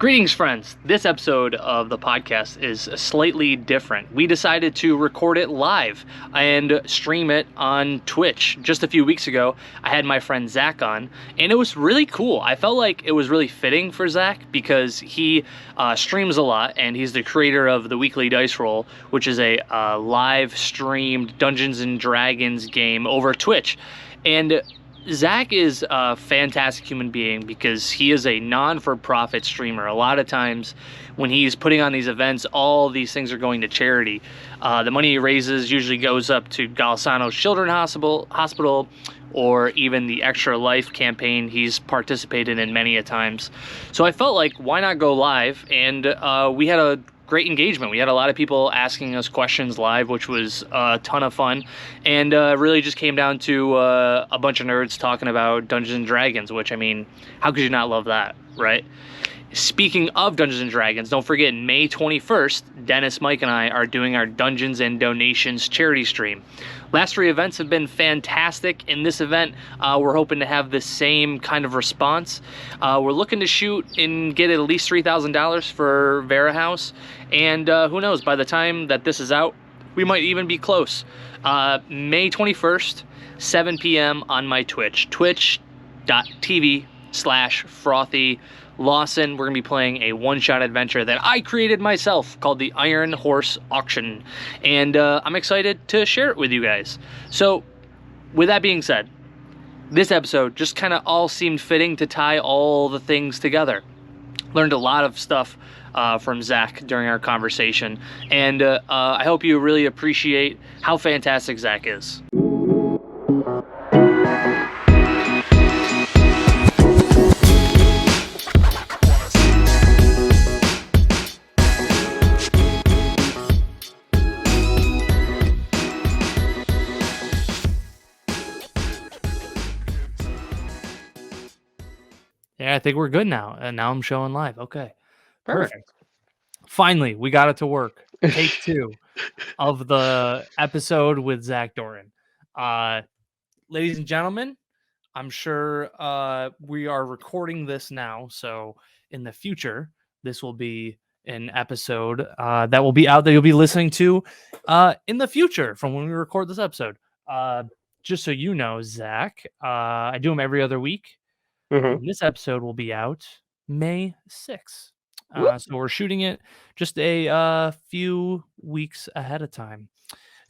Greetings, friends. This episode of the podcast is slightly different. We decided to record it live and stream it on Twitch. Just a few weeks ago, I had my friend Zach on, and it was really cool. I felt like it was really fitting for Zach because he streams a lot, and he's the creator of the Weekly Dice Roll, which is a live streamed Dungeons and Dragons game over Twitch. And Zach is a fantastic human being because he is a non-for-profit streamer. A lot of times when he's putting on these events, all these things are going to charity. The money he raises usually goes up to Golisano's Children's Hospital or even the Extra Life campaign he's participated in many a times. So I felt like, why not go live? And we had a great engagement. We had a lot of people asking us questions live, which was a ton of fun, and really just came down to a bunch of nerds talking about Dungeons and Dragons, which, I mean, how could you not love that, right? Speaking of Dungeons & Dragons, don't forget, May 21st, Dennis, Mike, and I are doing our Dungeons and Donations charity stream. Last three events have been fantastic. In this event, we're hoping to have the same kind of response. We're looking to shoot and get at least $3,000 for Vera House, and who knows, by the time that this is out, we might even be close. May 21st, 7 p.m. on my Twitch, twitch.tv/frothy Lawson. We're going to be playing a one-shot adventure that I created myself called the Iron Horse Auction, and I'm excited to share it with you guys. So, with that being said, this episode just kind of all seemed fitting to tie all the things together. Learned a lot of stuff from Zach during our conversation, and I hope you really appreciate how fantastic Zach is. Yeah, I think we're good now. And now I'm showing live. Okay. Perfect. Finally, we got it to work. Take 2 of the episode with Zach Dornton. Ladies and gentlemen, I'm sure we are recording this now. So in the future, this will be an episode that will be out that you'll be listening to in the future from when we record this episode. Just so you know, Zach, I do them every other week. Mm-hmm. This episode will be out May 6th. So we're shooting it just a few weeks ahead of time.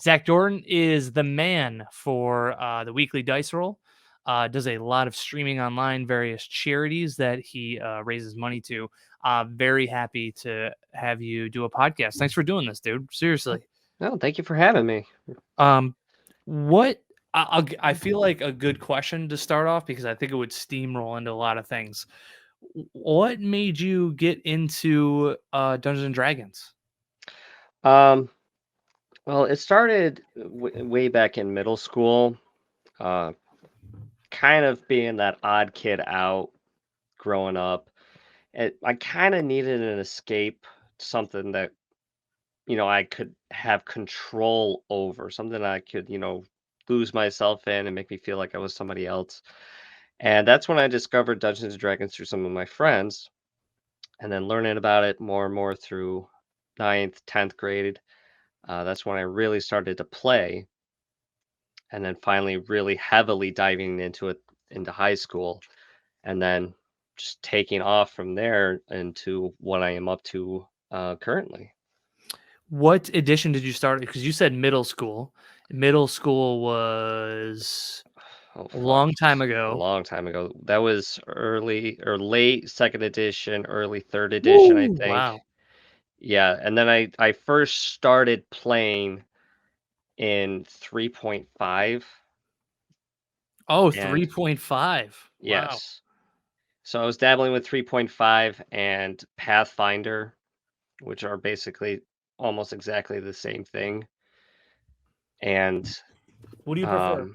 Zach Dornton is the man for the Weekly Dice Roll. Does a lot of streaming online, various charities that he raises money to. Very happy to have you do a podcast. Thanks for doing this, dude. Seriously. No, thank you for having me. What I feel like a good question to start off, because I think it would steamroll into a lot of things. What made you get into Dungeons and Dragons? Well, it started way back in middle school. Kind of being that odd kid out growing up. I kind of needed an escape, something that, I could have control over, something I could, lose myself in and make me feel like I was somebody else. And that's when I discovered Dungeons and Dragons through some of my friends, and then learning about it more and more through 9th, 10th grade. That's when I really started to play, and then finally really heavily diving into it into high school, and then just taking off from there into what I am up to currently. What edition did you start? Because you said middle school. Middle school was a long time A ago. long time ago. That was early or late second edition, early third edition, I Woo! think. Wow. Yeah, and then I first started playing in 3.5. Oh, And 3.5. Wow. yes. So I was dabbling with 3.5 and Pathfinder, which are basically almost exactly the same thing. And What do you prefer?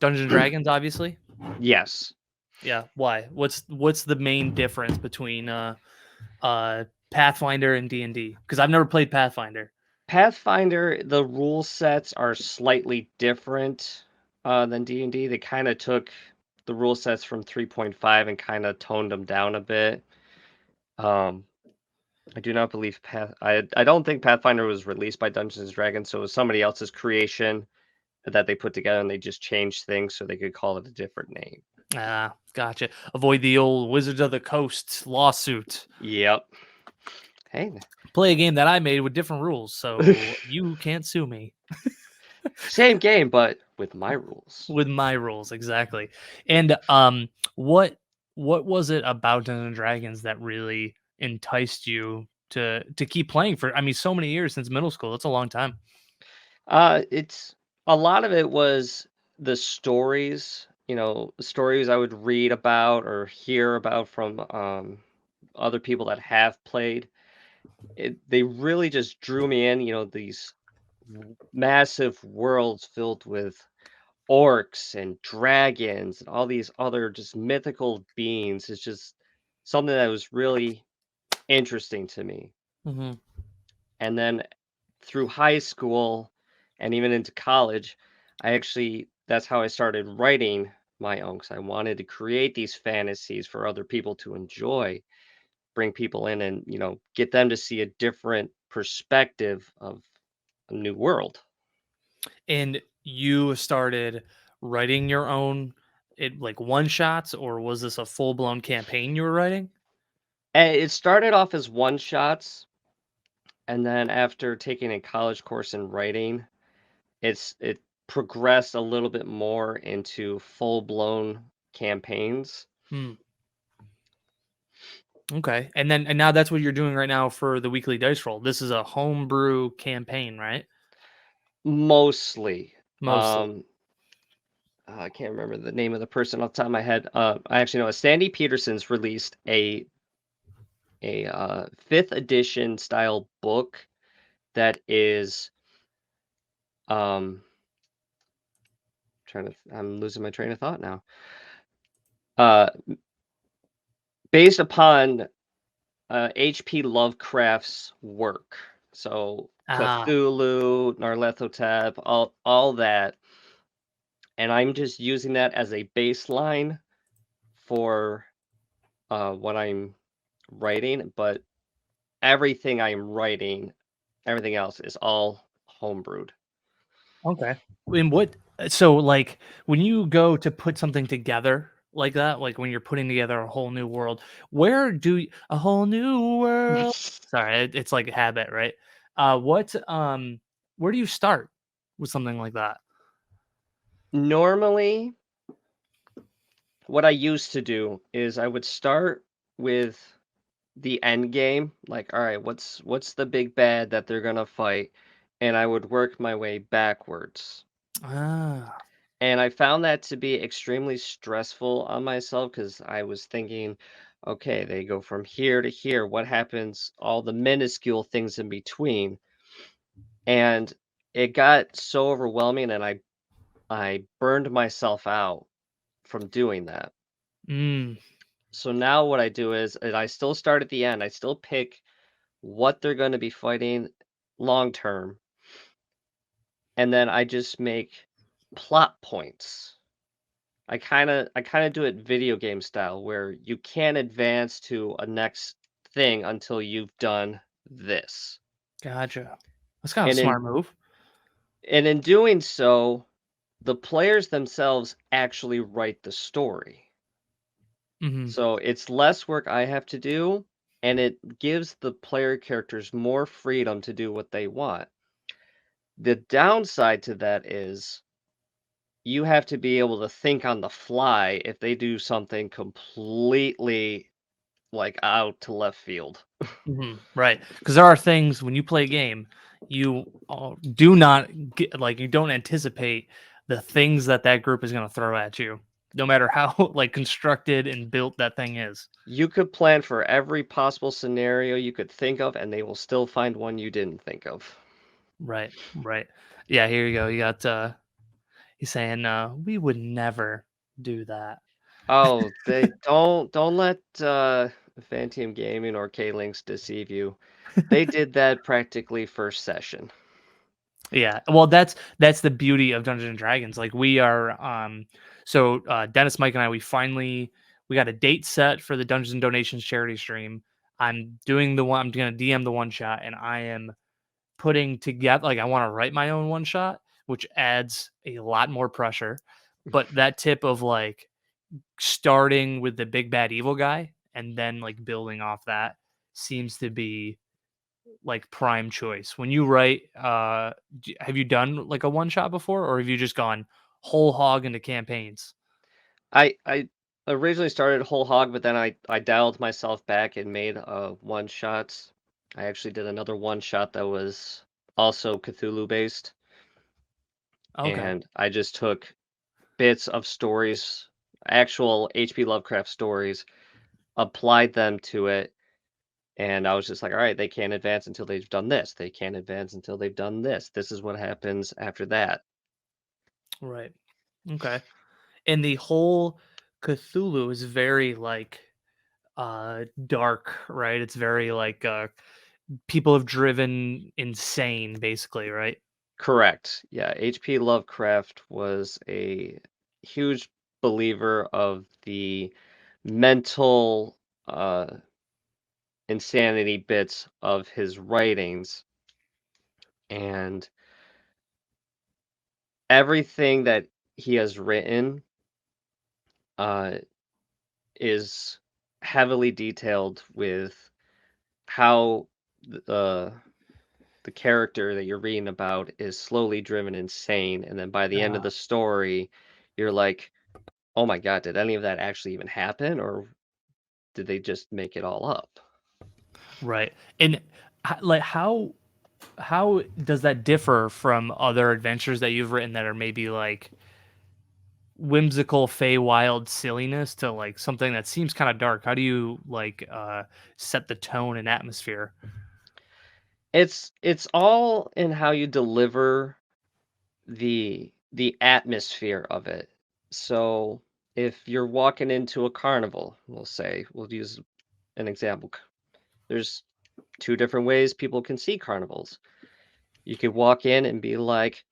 Dungeons and Dragons, obviously. yes, Yeah. Why? What's the main difference between Pathfinder and D&D? Because I've never played Pathfinder. Pathfinder, the rule sets are slightly different than D&D. They kind of took the rule sets from 3.5 and kind of toned them down a bit. Um, I do not believe I don't think Pathfinder was released by Dungeons& and Dragons, so it was somebody else's creation that they put together, and they just changed things so they could call it a different name. Ah, gotcha. Avoid the old Wizards of the Coast lawsuit. Yep. Hey. Play a game that I made with different rules, so you can't sue me Same game, but with my rules. with my rules exactly. And what was it about Dungeons and Dragons that really enticed you to keep playing for? I mean, so many years since middle school. That's a long time. It's a lot of it was the stories, the stories I would read about or hear about from other people that have played. They really just drew me in, these massive worlds filled with orcs and dragons and all these other just mythical beings. It's just something that was really interesting to me. Hmm. And then through high school and even into college, that's how I started writing my own, 'cause I wanted to create these fantasies for other people to enjoy, bring people in and, get them to see a different perspective of a new world. And you started writing your own like one shots, or was this a full blown campaign you were writing? And it started off as one shots, and then after taking a college course in writing, it progressed a little bit more into full-blown campaigns. Hmm. Okay. And now that's what you're doing right now for the weekly dice roll. This is a homebrew campaign, right? Mostly. Mostly. Um, I can't remember the name of the person off the top of my head. I actually know Sandy Peterson's released a 5th edition style book that is um I'm losing my train of thought now. Uh, Based upon H.P. Lovecraft's work. So Ah, Cthulhu, Narlethotep, all that, and I'm just using that as a baseline for what I'm writing, but everything I'm writing, everything else is all homebrewed. okay. And so like when you go to put something together like that, like when you're putting together a whole new world, a whole new world? Sorry, it's like a habit, right? What where do you start with something like that? Normally, what I used to do is I would start with the end game, like, all right, what's the big bad that they're gonna fight, and I would work my way backwards. Ah. And I found that to be extremely stressful on myself because I was thinking, okay, they go from here to here. What happens? All the minuscule things in between. And it got so overwhelming, and I burned myself out from doing that. Mm, So now what I do is I still start at the end. I still pick what they're going to be fighting long term, and then I just make plot points. I kinda do it video game style where you can't advance to a next thing until you've done this. gotcha. That's kind of a And smart in move. and in doing so, the players themselves actually write the story. Mhm. So it's less work I have to do, and it gives the player characters more freedom to do what they want. The downside to that is you have to be able to think on the fly if they do something completely, like, out to left field. Mhm, right, because there are things when you play a game, you, do not get like, you don't anticipate the things that that group is gonna throw at you, no matter how, like, constructed and built that thing is. You could plan for every possible scenario you could think of, and they will still find one you didn't think of. Right, right. Yeah, here you go, you got, he's saying, "We would never do that." Oh, they don't let, Phantom Gaming or K-Links deceive you. They did that practically first session. Yeah, well, that's the beauty of Dungeons and Dragons. Like we are, Dennis, Mike, and I, we got a date set for the Dungeons and Donations charity stream. I'm doing the one. I'm gonna DM the one shot, and I am putting together like I want to write my own one shot, which adds a lot more pressure. But that tip of like starting with the big bad evil guy and then like building off that seems to be like prime choice. When you write, have you done like a one shot before, or have you just gone whole hog into campaigns? I originally started whole hog, but then I dialed myself back and made one shots. I actually did another one shot that was also Cthulhu based, Okay, and I just took bits of stories, actual H.P. Lovecraft stories, applied them to it, and I was just like, all right, they can't advance until they've done this. They can't advance until they've done this. This is what happens after that. right, okay. And the whole Cthulhu is very like dark, right? It's very like people have driven insane, basically, right? Correct. Yeah, H.P. Lovecraft was a huge believer of the mental insanity bits of his writings, and everything that he has written uh, is heavily detailed with how the the character that you're reading about is slowly driven insane, and then by the end of the story, you're like, "Oh my god, did any of that actually even happen, or did they just make it all up?" Right. And like how does that differ from other adventures that you've written that are maybe like whimsical wild silliness to like something that seems kind of dark? How do you like set the tone and atmosphere? It's all in how you deliver the atmosphere of it. So, if you're walking into a carnival, we'll use an example. There's 2 different ways people can see carnivals. You could walk in and be like,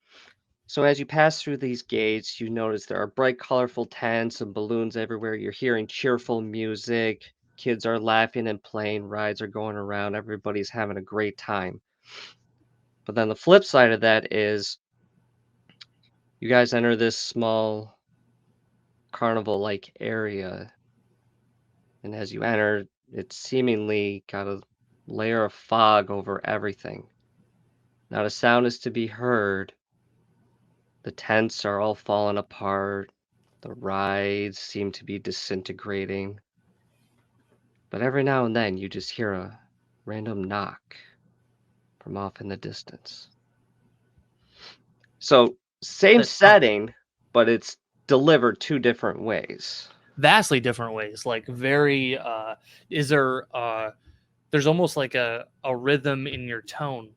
"So as you pass through these gates, you notice there are bright, colorful tents and balloons everywhere. You're hearing cheerful music. Kids are laughing and playing. Rides are going around. Everybody's having a great time." But then the flip side of that is you guys enter this small carnival-like area, and as you enter, it's seemingly got a layer of fog over everything. Not a sound is to be heard. The tents are all falling apart. The rides seem to be disintegrating. But every now and then you just hear a random knock from off in the distance. So, same That sounds setting, but it's delivered 2 different ways. vastly different ways. Like very is there there's almost like a rhythm in your tone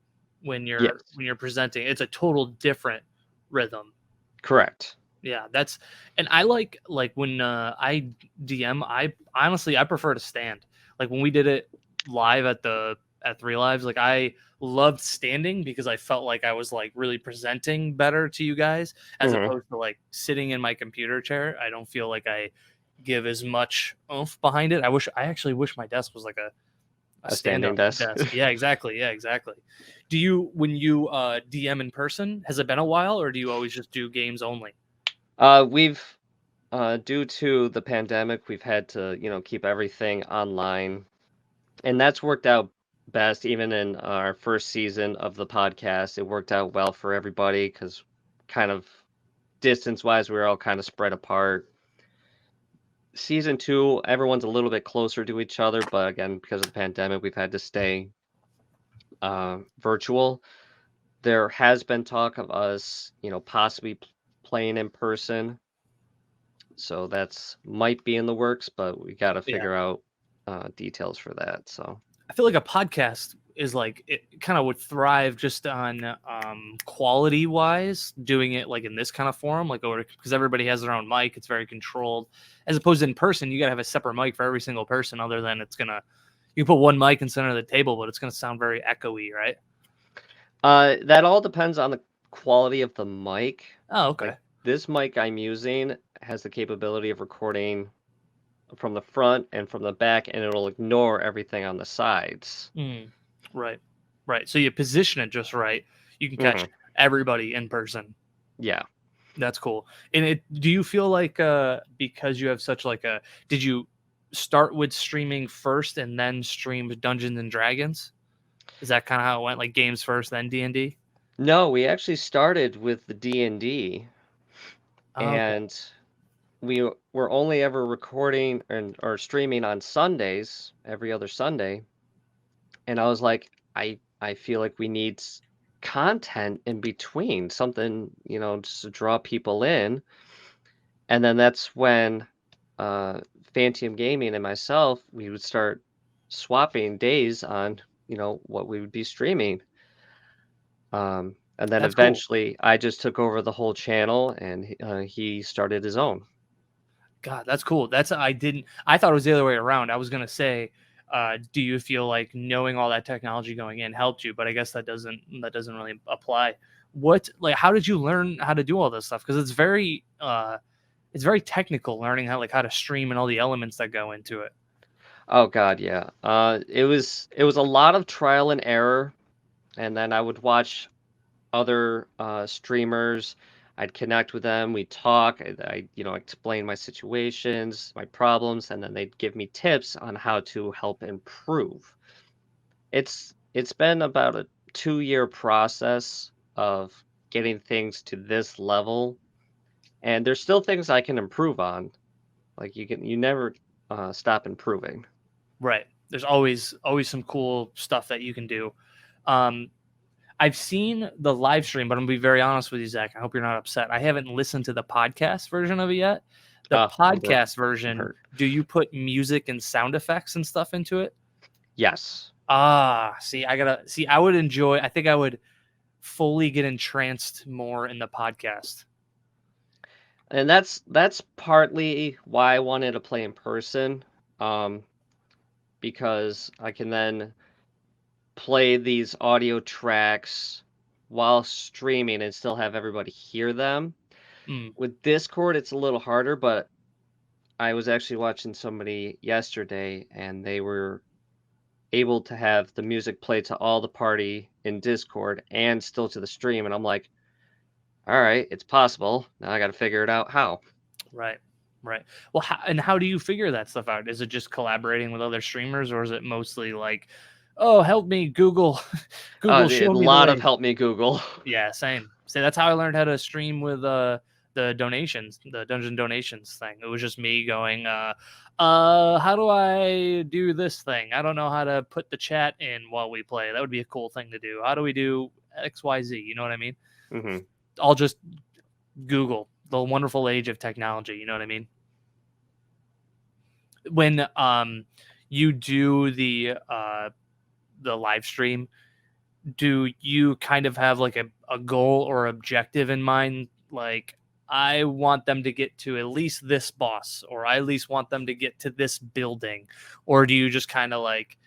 Yes, when you're presenting. It's a total different rhythm. correct. Yeah, that's and I like when I DM, I honestly I prefer to stand. Like when we did it live at Three Lives, like I loved standing because I felt like I was like really presenting better to you guys as Mhm. opposed to like sitting in my computer chair. I don't feel like I give as much oomph behind it. I actually wish my desk was like a A stand standing up desk. desk. Yeah, exactly. Yeah, exactly. Do you when you DM in person, has it been a while or do you always just do games only? We've due to the pandemic, we've had to, keep everything online, and that's worked out best. Even in our first season of the podcast, it worked out well for everybody because kind of distance-wise, we were all kind of spread apart. Season 2, everyone's a little bit closer to each other, but again, because of the pandemic, we've had to stay virtual. There has been talk of us, possibly playing in person. So that's might be in the works, but we gotta Yeah. figure out, details for that, so I feel like a podcast is like it kind of would thrive just on quality wise doing it like in this kind of forum like or because everybody has their own mic, it's very controlled as opposed to in person you gotta have a separate mic for every single person other than it's gonna you put one mic in center of the table but it's gonna sound very echoey, right? that all depends on the quality of the mic. Oh, Like, okay. this mic I'm using has the capability of recording from the front and from the back, and it'll ignore everything on the sides. Mm, right. Right. So you position it just right. You can catch Hmm. everybody in person. Yeah. That's cool. And do you feel like because you have such like a did you start with streaming first and then streamed Dungeons and Dragons? Is that kind of how it went? Like games first, then D&D? No, we actually started with the D&D, Oh, okay. and were only ever recording and or streaming on Sundays, every other Sunday. And I was like, I feel like we need content in between, something, just to draw people in. And then that's when uh Phantom Gaming and myself, we would start swapping days on, what we would be streaming. And then That's cool. eventually I just took over the whole channel, and he started his own. God, that's cool. I thought it was the other way around. I was gonna say, do you feel like knowing all that technology going in helped you? But I guess that doesn't really apply. How did you learn how to do all this stuff? Because it's very technical learning how to stream and all the elements that go into it. Oh God, yeah. It was a lot of trial and error, and then I would watch other streamers. I'd connect with them. We'd talk. Explain my situations, my problems, and then they'd give me tips on how to help improve. It's been about a 2-year process of getting things to this level, and there's still things I can improve on. Like you never stop improving. Right. There's always some cool stuff that you can do. Um, I've seen the live stream, but I'm gonna be very honest with you, Zach. I hope you're not upset. I haven't listened to the podcast version of it yet. The podcast I'm version, hurt. do you put music and sound effects and stuff into it? Yes. See, I would enjoy. I think I would fully get entranced more in the podcast. And that's partly why I wanted to play in person, um, because I can then play these audio tracks while streaming and still have everybody hear them. Mm, With Discord, it's a little harder, but I was actually watching somebody yesterday, and they were able to have the music play to all the party in Discord and still to the stream, and I'm like, all right, it's possible. Now I got to figure it out how. right, right. Well, how do you figure that stuff out? Is it just collaborating with other streamers, or is it mostly like, oh, help me, Google, Google, A show me the lot of way? help me Google. Yeah, same. So that's how I learned how to stream with the donations, the dungeon donations thing. It was just me going, how do I do this thing? I don't know how to put the chat in while we play. That would be a cool thing to do. How do we do XYZ? You know what I mean? Hmm. I'll just Google the wonderful age of technology. You know what I mean? When you do the live stream, do you kind of have like a goal or objective in mind? Like, I want them to get to at least this boss, or I at least want them to get to this building, or do you just kind of like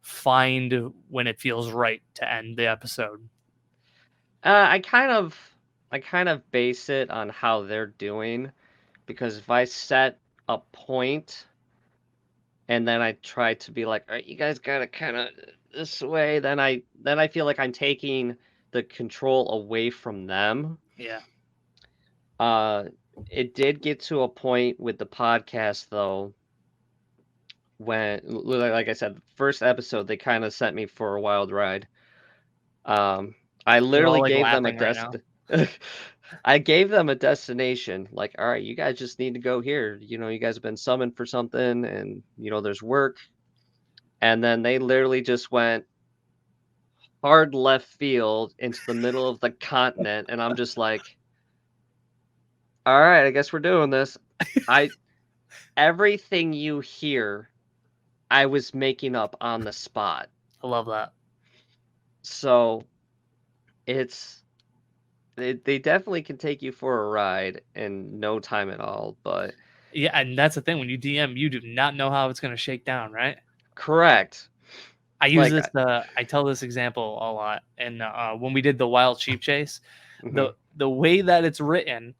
find when it feels right to end the episode? Uh, I kind of I kind of base it on how they're doing, because if I set a point and then I try to be like, all right, you guys gotta kind of this way, then I feel like I'm taking the control away from them. Yeah. Uh, it did get to a point with the podcast though, when like I said, the first episode they kind of sent me for a wild ride. Um, I We're all literally like gave them a laughing right now. I gave them a destination. Like, all right, you guys just need to go here. You guys have been summoned for something, and there's work. And then they literally just went hard left field into the middle of the continent, and I'm just like, all right, I guess we're doing this. I Everything you hear, I was making up on the spot. I love that. So it's they definitely can take you for a ride in no time at all, but Yeah, and that's the thing. When you DM, you do not know how it's going to shake down, right? correct. I use Like, this. I tell this example a lot, and when we did the wild sheep chase, mhm. the way that it's written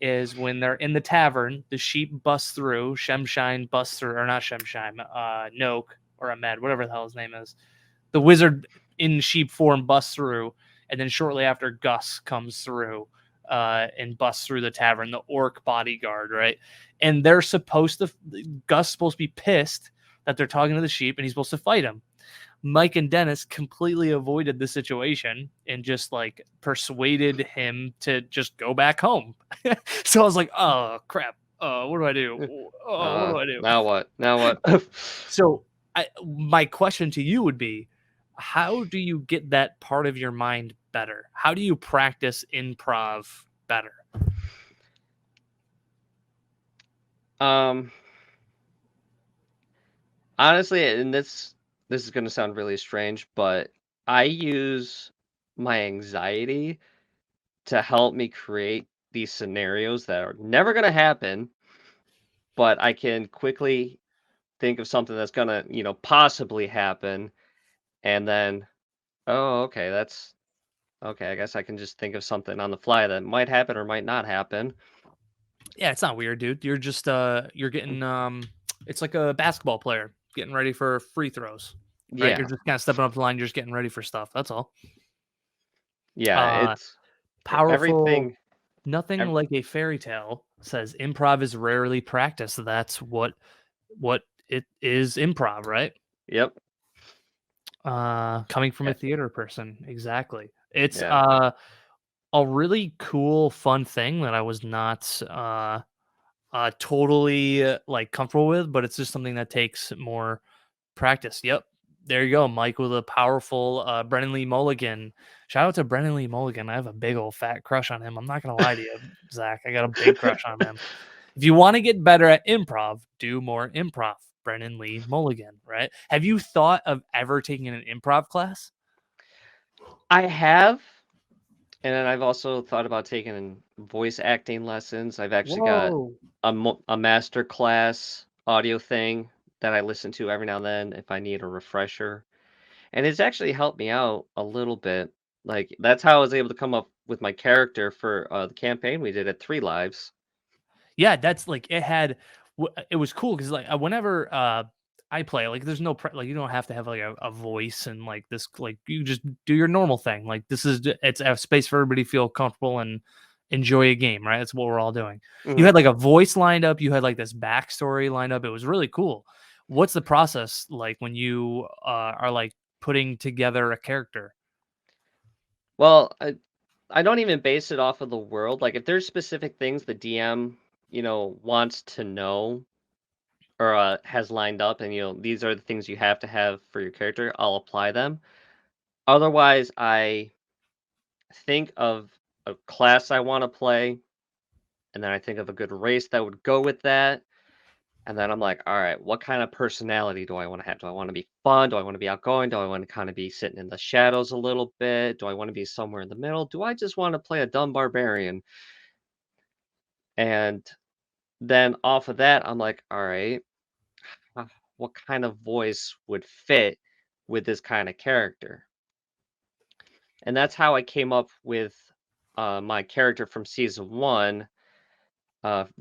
is when they're in the tavern, the sheep busts through, Shemshine busts through, or not Shemshine, Noak or Ahmed, whatever the hell his name is. The wizard in sheep form busts through, and then shortly after, Gus comes through and busts through the tavern, the orc bodyguard, right? And they're supposed to, Gus is supposed to be pissed that they're talking to the sheep, and he's supposed to fight him. Mike and Dennis completely avoided the situation and just like persuaded him to just go back home. So I was like, oh crap. What do I do? Oh, what do I do? Now what? Now what? So my question to you would be, how do you get that part of your mind better? How do you practice improv better? Honestly, and this is going to sound really strange, but I use my anxiety to help me create these scenarios that are never going to happen, but I can quickly think of something that's going to, possibly happen, and then, oh, okay, that's okay. I guess I can just think of something on the fly that might happen or might not happen. Yeah, it's not weird, dude. You're just you're getting it's like a basketball player getting ready for free throws. Right? You're Yeah. just kind of stepping up the line, you're just getting ready for stuff. That's all. Yeah, Uh it's Powerful. everything. Nothing ev- like a fairy tale says improv is rarely practiced. That's what it is, improv, right? Yep. Coming from Yeah. a theater person. Exactly. It's Yeah. a really cool, fun thing that I was not totally like comfortable with, but it's just something that takes more practice. Yep. There you go, Mike, with a powerful Brennan Lee Mulligan. Shout out to Brennan Lee Mulligan. I have a big old fat crush on him. I'm not gonna lie to you, Zach. I got a big crush on him. If you want to get better at improv, do more improv. Brennan Lee Mulligan, right? Have you thought of ever taking an improv class? I have, and then I've also thought about taking voice acting lessons. I've actually got Whoa. a master class audio thing that I listen to every now and then if I need a refresher. And it's actually helped me out a little bit. Like that's how I was able to come up with my character for the campaign we did at Three Lives. Yeah, that's like it was cool because like whenever I play, like there's no like you don't have to have like a voice and like this, like you just do your normal thing. Like it's a space for everybody to feel comfortable and enjoy a game, right? That's what we're all doing. You Mhm. had like a voice lined up, you had like this backstory lined up. It was really cool. What's the process like when you are like putting together a character? Well, I don't even base it off of the world. Like if there's specific things the DM, wants to know or has lined up, and these are the things you have to have for your character, I'll apply them. Otherwise, I think of a class I want to play, and then I think of a good race that would go with that. And then I'm like, all right, what kind of personality do I want to have? Do I want to be fun? Do I want to be outgoing? Do I want to kind of be sitting in the shadows a little bit? Do I want to be somewhere in the middle? Do I just want to play a dumb barbarian? And then off of that, I'm like, all right, uh, what kind of voice would fit with this kind of character? And that's how I came up with my character from season one,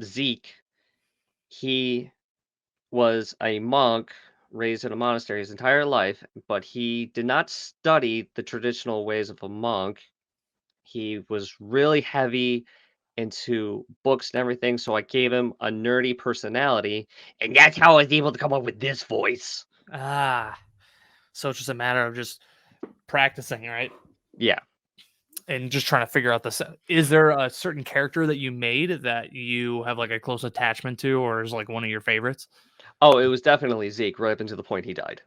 Zeke. He was a monk raised in a monastery his entire life, but he did not study the traditional ways of a monk. He was really heavy into books and everything, so I gave him a nerdy personality, and that's how I was able to come up with this voice. Ah, so it's just a matter of just practicing, right? Yeah. And just trying to figure out this. Is there a certain character that you made that you have like a close attachment to, or is like one of your favorites? Oh, it was definitely Zeke right up until the point he died.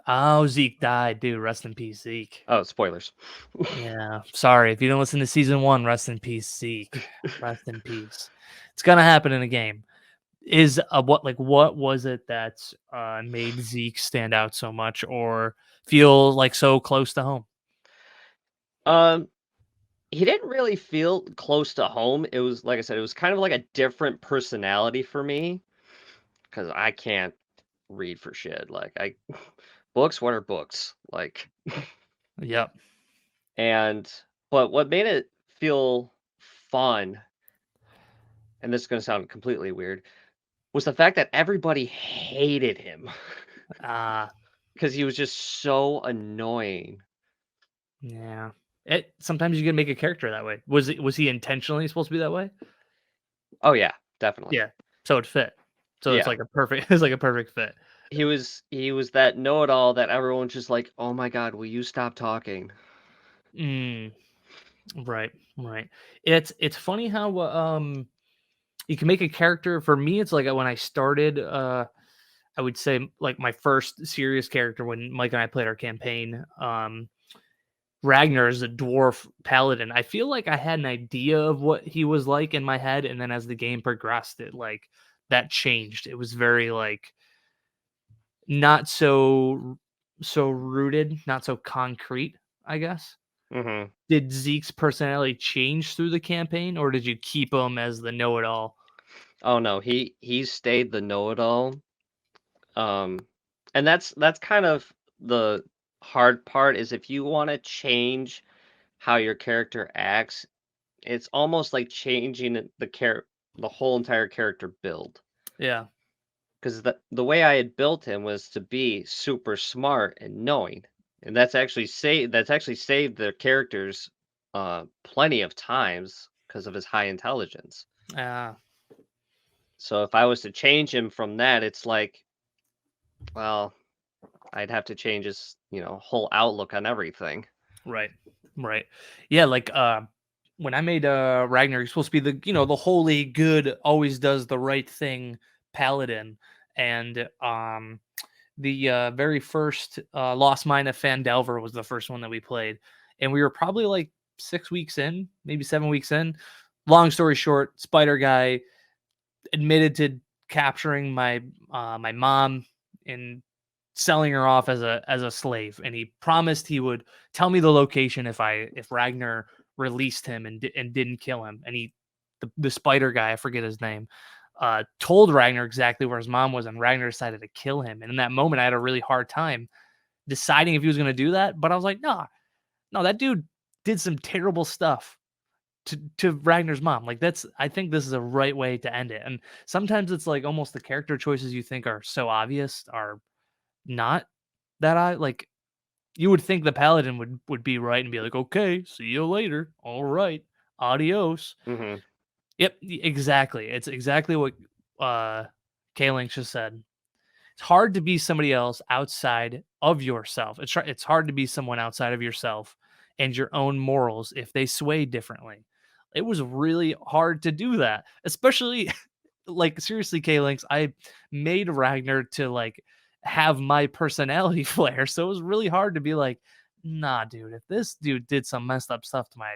Oh, Zeke died, dude. Rest in peace, Zeke. Oh, spoilers. Yeah, sorry if you don't listen to season one. Rest in peace, Zeke. Rest in peace. It's gonna happen in a game. Is what was it that made Zeke stand out so much, or feel like so close to home? Um, he didn't really feel close to home. It was like I said, it was kind of like a different personality for me because I can't read for shit. Like I books, what are books? Like Yep. and but what made it feel fun and this is gonna sound completely weird, was the fact that everybody hated him Ah, because he was just so annoying. yeah. It sometimes you can make a character that way. Was he intentionally supposed to be that way? Oh, yeah, definitely. Yeah. So it fit. So it's Yeah. like a perfect it's like a perfect fit. He was that know-it-all that everyone's just like, "Oh my god, will you stop talking?" Mm, right, right. It's funny how you can make a character. For me, it's like when I started I would say like my first serious character when Mike and I played our campaign. Ragnar is a dwarf paladin. I feel like I had an idea of what he was like in my head, and then as the game progressed, it like that changed. It was very like not so rooted, not so concrete, I guess. Mhm. Did Zeke's personality change through the campaign, or did you keep him as the know-it-all? Oh, no, he stayed the know-it-all, um, and that's kind of the hard part is if you wanna change how your character acts, it's almost like changing the whole entire character build. Yeah, 'Cause the way I had built him was to be super smart and knowing, and that's actually saved the characters, plenty of times because of his high intelligence. uh, So if I was to change him from that, it's like, well, I'd have to change his, whole outlook on everything. right, right. Yeah, like when I made Ragnar, he's supposed to be the the holy good, always does the right thing paladin, and the very first Lost Mine of Fandelver was the first one that we played, and we were probably like 6 weeks in, maybe 7 weeks in. Long story short, Spider Guy admitted to capturing my mom and selling her off as a slave, and he promised he would tell me the location if Ragnar released him and didn't kill him. And the spider guy, I forget his name, told Ragnar exactly where his mom was, and Ragnar decided to kill him. And in that moment, I had a really hard time deciding if he was going to do that. But I was like, no, no, that dude did some terrible stuff to Ragnar's mom. Like I think this is a right way to end it. And sometimes it's like almost the character choices you think are so obvious are not that I like. You would think the paladin would be right and be like, okay, see you later. All right, adios. Mhm, Yep, exactly. It's exactly what uh Kaling just said. It's hard to be somebody else outside of yourself. It's hard to be someone outside of yourself and your own morals if they sway differently. It was really hard to do that, especially like seriously, K-Links, I made Ragnar to like have my personality flair. So it was really hard to be like, nah, dude, if this dude did some messed up stuff to my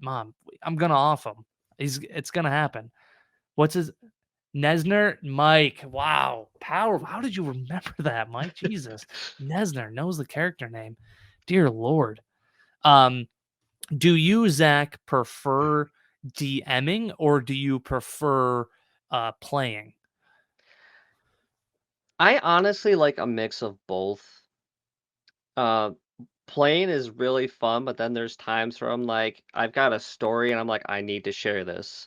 mom, I'm gonna off him. It's gonna happen. What's his Nesner? Mike. Wow. Powerful. How did you remember that, Mike? Jesus. Nesner knows the character name. Dear Lord. Um, do you, Zach, prefer DMing or do you prefer playing? I honestly like a mix of both. Uh, Playing is really fun, but then there's times where I'm like, I've got a story and I'm like, I need to share this.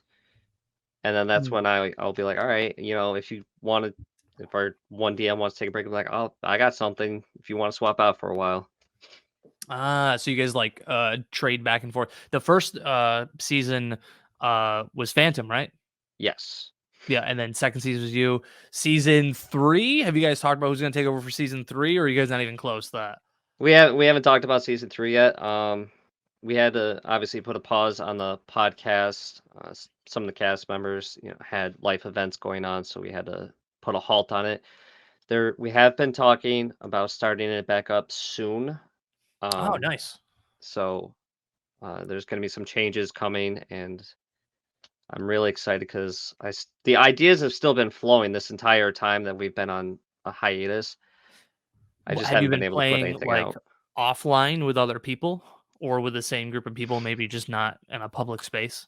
And then that's when I'll be like, all right, if our one DM wants to take a break, I'm like, oh, I got something if you want to swap out for a while. Ah, so you guys like trade back and forth. The first season was Phantom, right? Yes. Yeah, and then second season was you. Season 3, have you guys talked about who's going to take over for season 3 or are you guys not even close to that? We haven't talked about season 3 yet. We had to obviously put a pause on the podcast. Some of the cast members, had life events going on, so we had to put a halt on it. We have been talking about starting it back up soon. Oh, Um, nice. so there's going to be some changes coming, and I'm really excited because the ideas have still been flowing this entire time that we've been on a hiatus. I just Have you haven't been been able to put playing anything like out. offline with other people or with the same group of people, maybe just not in a public space?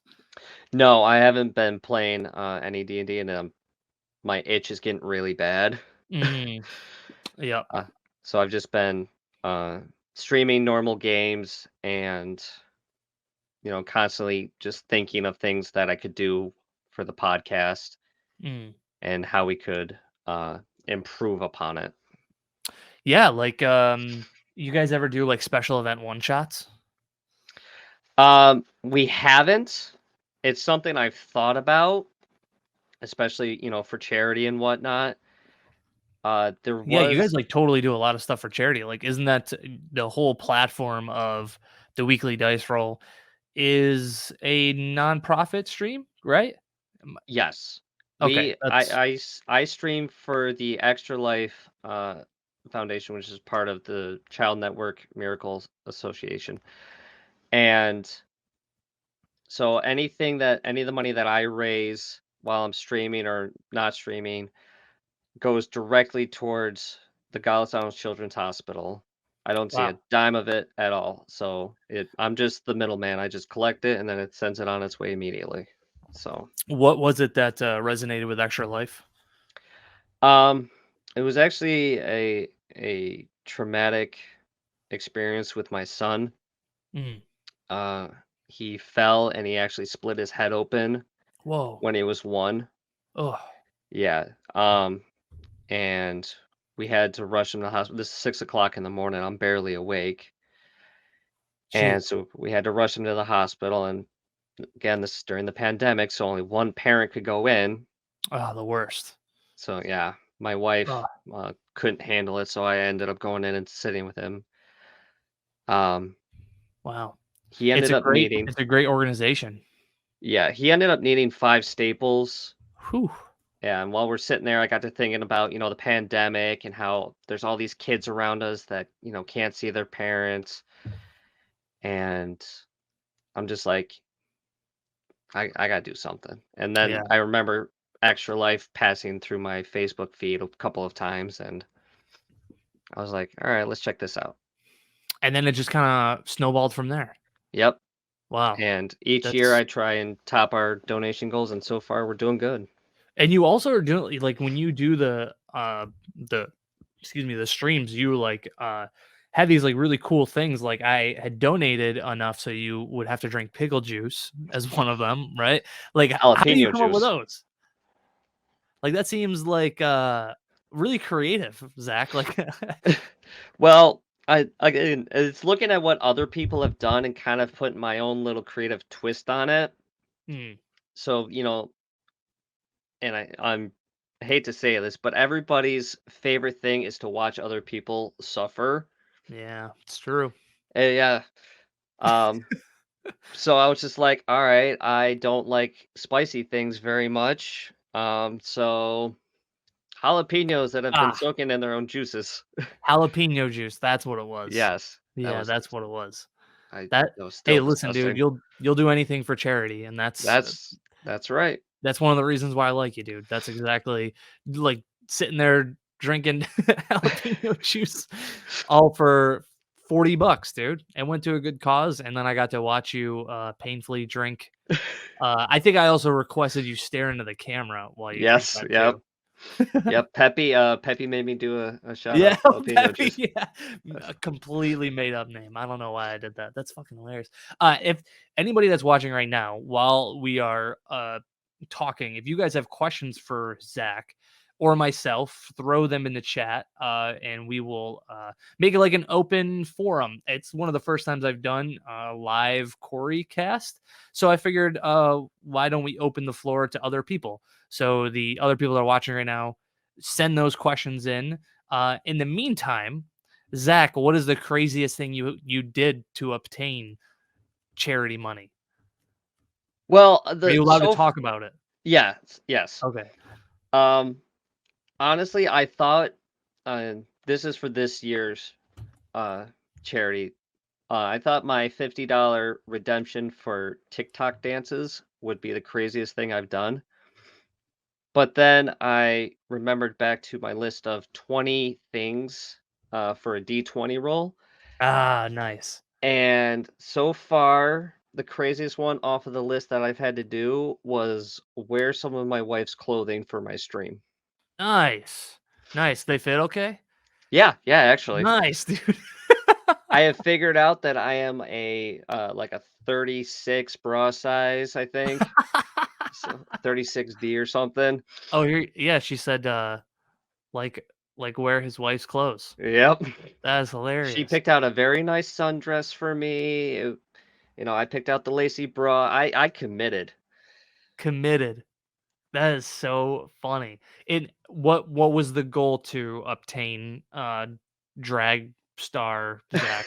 No, I haven't been playing any D&D, and my itch is getting really bad. Mm, yep. uh, so I've just been uh, streaming normal games and constantly just thinking of things that I could do for the podcast Mm. and how we could improve upon it. Yeah, like you guys ever do like special event one shots? We haven't. It's something I've thought about, especially, for charity and whatnot. There Yeah, you guys was like totally do a lot of stuff for charity. Like, isn't that the whole platform of the weekly dice roll is a nonprofit stream, right? Yes. Okay, We that's I stream for the Extra Life Foundation, which is part of the Child Network Miracles Association. And so any of the money that I raise while I'm streaming or not streaming goes directly towards the Godless Island Children's Hospital. I don't see a wow. dime of it at all. So I'm just the middleman. I just collect it and then it sends it on its way immediately. So What was it that resonated with Extra Life? Um, it was actually a traumatic experience with my son. Mm. Uh, he fell and he actually split his head open Whoa. when he was 1. Oh, Yeah. And we had to rush him to the hospital. This is 6 o'clock in the morning. I'm barely awake. gee. And so we had to rush him to the hospital. And again, this is during the pandemic, so only one parent could go in. Oh, the worst. So yeah, my Oh, wife couldn't handle it, so I ended up going in and sitting with him. Um, wow. he ended up needing It's a great organization. yeah, he ended up needing 5 staples. Whew. Yeah, and while we're sitting there, I got to thinking about, the pandemic and how there's all these kids around us that, can't see their parents. And I'm just like, I gotta do something. And then Yeah. I remember Extra Life passing through my Facebook feed a couple of times, and I was like, all right, let's check this out. And then it just kind of snowballed from there. Yep. Wow. And each year That's I try and top our donation goals, and so far we're doing good. and you also are doing like when you do the excuse me, the streams, you like have these like really cool things. Like I had donated enough so you would have to drink pickle juice as one of them, right? Like how do you Jalapeno come up with juice. those? Like that seems like really creative, Zach. Like Well, again, it's looking at what other people have done and kind of putting my own little creative twist on it. hmm, So, and I hate to say this, but everybody's favorite thing is to watch other people suffer. yeah, it's true. Yeah. Um, so I was just like, all right, I don't like spicy things very much. So jalapenos that have been Ah, soaking in their own juices. jalapeno juice, that's what it was. Yes, Yeah, that's what it was. That that was hey, still listen, dude, disgusting. you'll do anything for charity, and That's right. that's one of the reasons why I like you, dude. That's exactly like sitting there drinking jalapeno juice all for $40, dude, and went to a good cause. And then I got to watch you painfully drink. I think I also requested you stare into the camera while you drink Yes, that yep, too. yep. Peppy made me do a shot Yeah, of jalapeno Peppy, juice. yeah. A completely made up name. I don't know why I did that. That's fucking hilarious. If anybody that's watching right now, while we are talking, if you guys have questions for Zach or myself, throw them in the chat, and we will make it like an open forum. It's one of the first times I've done a live Cory cast, so I figured, why don't we open the floor to other people? So the other people that are watching right now, send those questions in. In the meantime, Zach, what is the craziest thing you did to obtain charity money? Well, Are you allowed to talk about it? yes, yes. Okay. Um, Honestly, I thought this is for this year's uh charity. I thought my $50 redemption for TikTok dances would be the craziest thing I've done. But then I remembered back to my list of 20 things for a D20 roll. Ah, nice. And so far, the craziest one off of the list that I've had to do was wear some of my wife's clothing for my stream. Nice. Nice. They fit okay? Yeah, yeah, actually. Nice, dude. I have figured out that I am like a 36 bra size, I think. 36D or something. Oh, yeah, she said, like wear his wife's clothes. Yep. That is She hilarious. picked out a very nice sundress for me. I picked out the lacy bra. I committed. Committed. That is so funny. And what was the goal to obtain, drag star Zach?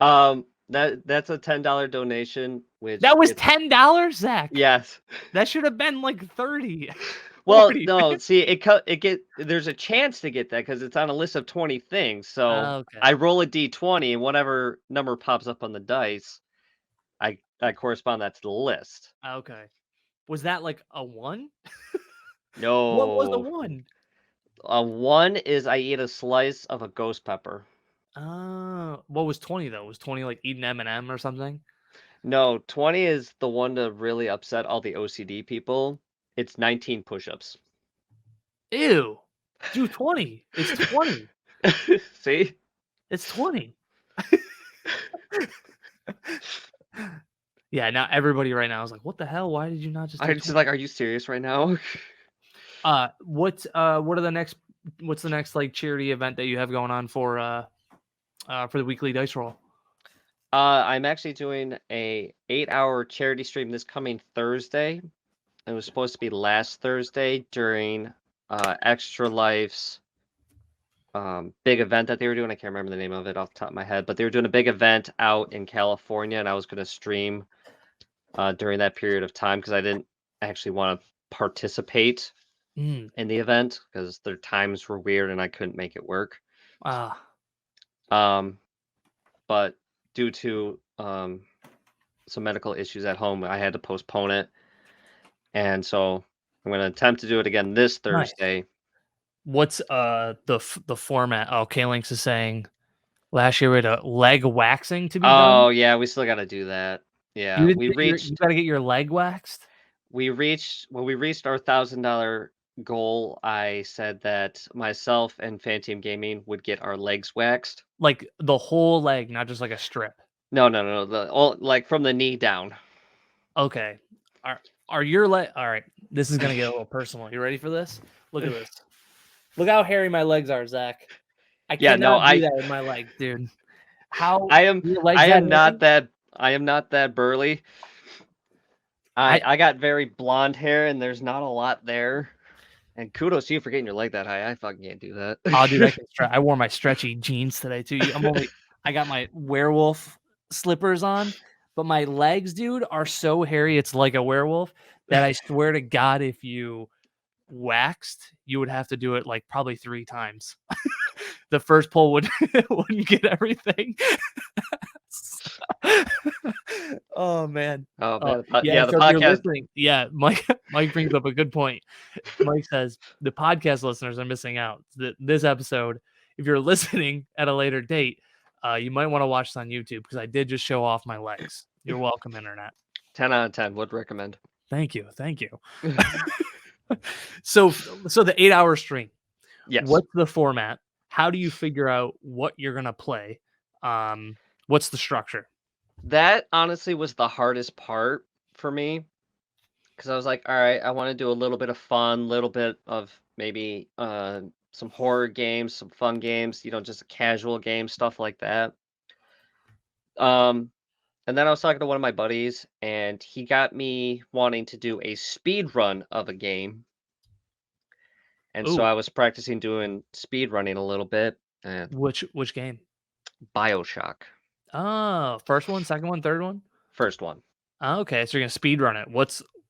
That's a $10 donation, which That was gets $10, Zach. yes. That should have been like 30, Well, 40. no, see, there's a chance to get that because it's on a list of 20 things. So I Okay. roll a D20, and whatever number pops up on the dice, I correspond that to the list. Okay. Was that like a 1? What was a No, 1? a one is I eat a slice of a ghost pepper. What was 20 though? Was 20 like eating M&M or something? No, 20 is the one to really upset all the OCD people. It's 19 push-ups. Ew. Do 20. It's 20. See? It's 20. Yeah, now everybody right now is like, "What the hell? Why did you not just do I'm just 20?" like, are you serious right now? What are the next what's the next like charity event that you have going on for the weekly dice roll? I'm actually doing a 8-hour charity stream this coming Thursday. It was supposed to be last Thursday during Extra Life's big event that they were doing. I can't remember the name of it off the top of my head, but they were doing a big event out in California, and I was going to stream during that period of time because I didn't actually want to participate Mm. in the event because their times were weird and I couldn't make it work. Ah, Um, but due to some medical issues at home, I had to postpone it. And so I'm going to attempt to do it again this nice. Thursday. What's the format? Oh, K-Links is saying last year we had a leg waxing to be done. Oh yeah, we still got to do that. You Yeah, didn't get you got to get your leg waxed? when we reached our $1,000 goal. I said that myself and Phantom Gaming would get our legs waxed. Like the whole leg, not just like a strip. No, no, no, all like from the knee down. Okay. Are are your leg all right? This is gonna get a little personal. You ready for this? Look at this. Look how hairy my legs are, Zach. I Yeah, no, cannot do that with my legs, dude. How I am your legs I that am not hairy? that I am not that burly. I I got very blonde hair and there's not a lot there. And kudos to you for getting your leg that high. I fucking can't do oh, dude, that. I wore my stretchy jeans today too. I got my werewolf slippers on, but my legs, dude, are so hairy. It's like a werewolf that I swear to God, if you waxed, you would have to do it like probably 3 times. The first pull wouldn't get everything. Oh man. Oh Oh, man, yeah, yeah, the so if you're podcast. listening, yeah, Mike brings up a good point. Mike says the podcast listeners are missing out. This episode, if you're listening at a later date, you might want to watch this on YouTube because I did just show off my legs. You're welcome, internet. 10 out of 10 would recommend. Thank you, thank you. So the 8-hour stream. Yes. What's the format? How do you figure out what you're gonna play? What's the structure? That honestly was the hardest part for me because I was like, all right, I want to do a little bit of fun, little bit of maybe some horror games, some fun games, just a casual game, stuff like that. Um, and then I was talking to one of my buddies, and he got me wanting to do a speed run of a game. And so Ooh, I was practicing doing speed running a little bit. And which game? BioShock, Oh, first one, second one, third one? first one. Oh, okay, so you're gonna speed run it.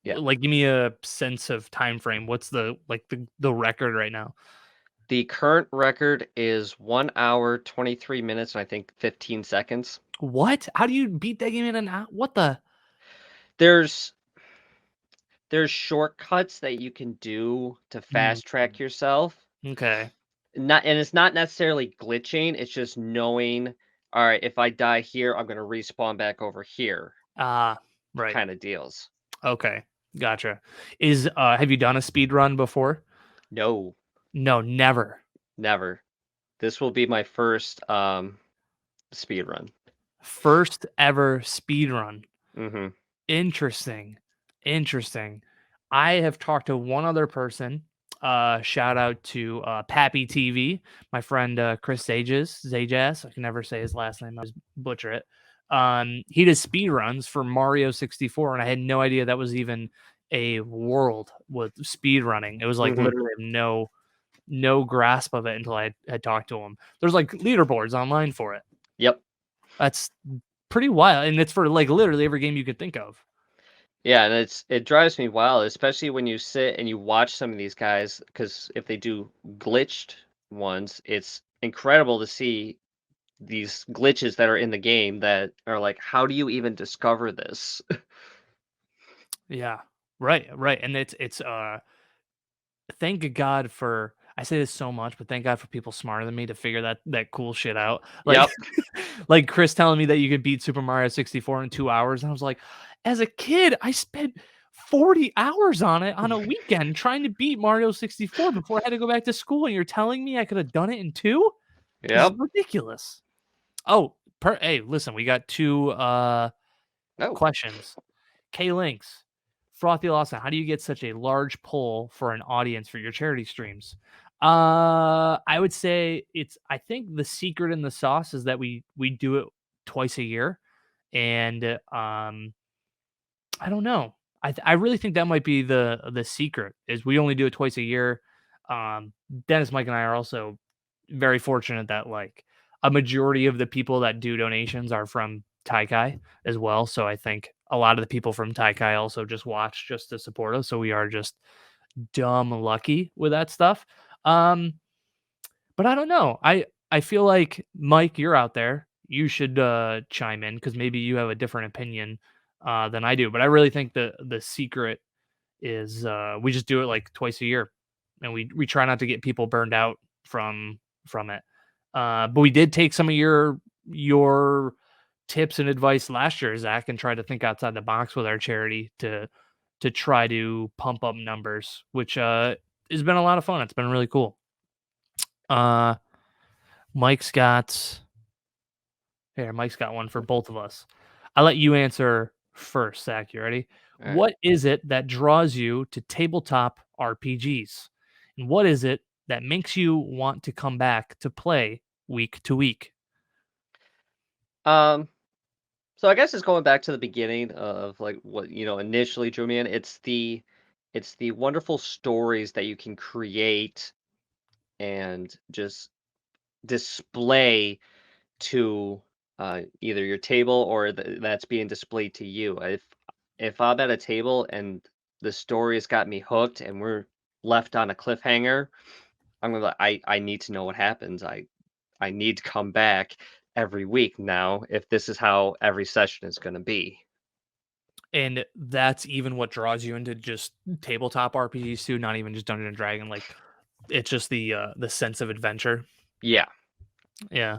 Yeah. Like, give me a sense of time frame. What's the record right now? The current record is 1 hour, 23 minutes, and I think 15 seconds. What? How do you beat that game in an hour? What the? There's there's shortcuts that you can do to Mm, fast track yourself. okay. It's not necessarily glitching, it's just knowing, all right, if I die here, I'm gonna respawn back over here Ah, right. kind of deals. Okay, gotcha. Have you done a speed run before? No, No, never. never. This will be my first speed run. First ever speed run. Hmm. Interesting. Interesting. I have talked to one other person. Shout out to Pappy TV, my friend Chris Zajas. I can never say his last name. I always butcher it. He does speed runs for Mario 64, and I had no idea that was even a world with speed running. It was like Mhm. literally no grasp of it until I had talked to him. There's like leaderboards online for it. Yep. That's pretty wild, and it's for like literally every game you could think of. Yeah, and it drives me wild, especially when you sit and you watch some of these guys, because if they do glitched ones, it's incredible to see these glitches that are in the game that are like, how do you even discover this? Yeah. Right. And it's thank God for I say this so much, but thank God for people smarter than me to figure that cool shit out. Like Yep. like Chris telling me that you could beat Super Mario 64 in 2 hours, and I was like, as a kid, I spent 40 hours on it on a weekend trying to beat Mario 64 before I had to go back to school, and you're telling me I could have done it in 2? This is Yep. ridiculous. Oh, hey, listen, we got 2 Oh. questions. K Links, Frothy Lawson, how do you get such a large pull for an audience for your charity streams? I would say I think the secret in the sauce is that we do it twice a year, and I don't know. I really think that might be the secret is we only do it twice a year. Dennis, Mike, and I are also very fortunate that like a majority of the people that do donations are from Taikai as well. So I think a lot of the people from Taikai also just watch just to support us. So we are just dumb lucky with that stuff. Um, but I don't know. I feel like Mike, you're out there. You should chime in because maybe you have a different opinion than I do. But I really think the secret is we just do it like twice a year, and we try not to get people burned out from it. But we did take some of your tips and advice last year, Zach, and try to think outside the box with our charity to try to pump up numbers, which has been a lot of fun. It's been really cool. Uh, Mike's got Mike's got one for both of us. I'll let you answer first, Zach. You ready? All right. What is it that draws you to tabletop RPGs? And what is it that makes you want to come back to play week to week? Um, so I guess it's going back to the beginning of like what, initially drew me in. It's the wonderful stories that you can create and just display to either your table or that's being displayed to you. If I'm at a table and the story has got me hooked and we're left on a cliffhanger, I'm gonna I need to know what happens. I need to come back every week now if this is how every session is gonna be. And that's even what draws you into just tabletop RPGs too, not even just Dungeon and Dragon. Like it's just the sense of adventure. Yeah. Yeah.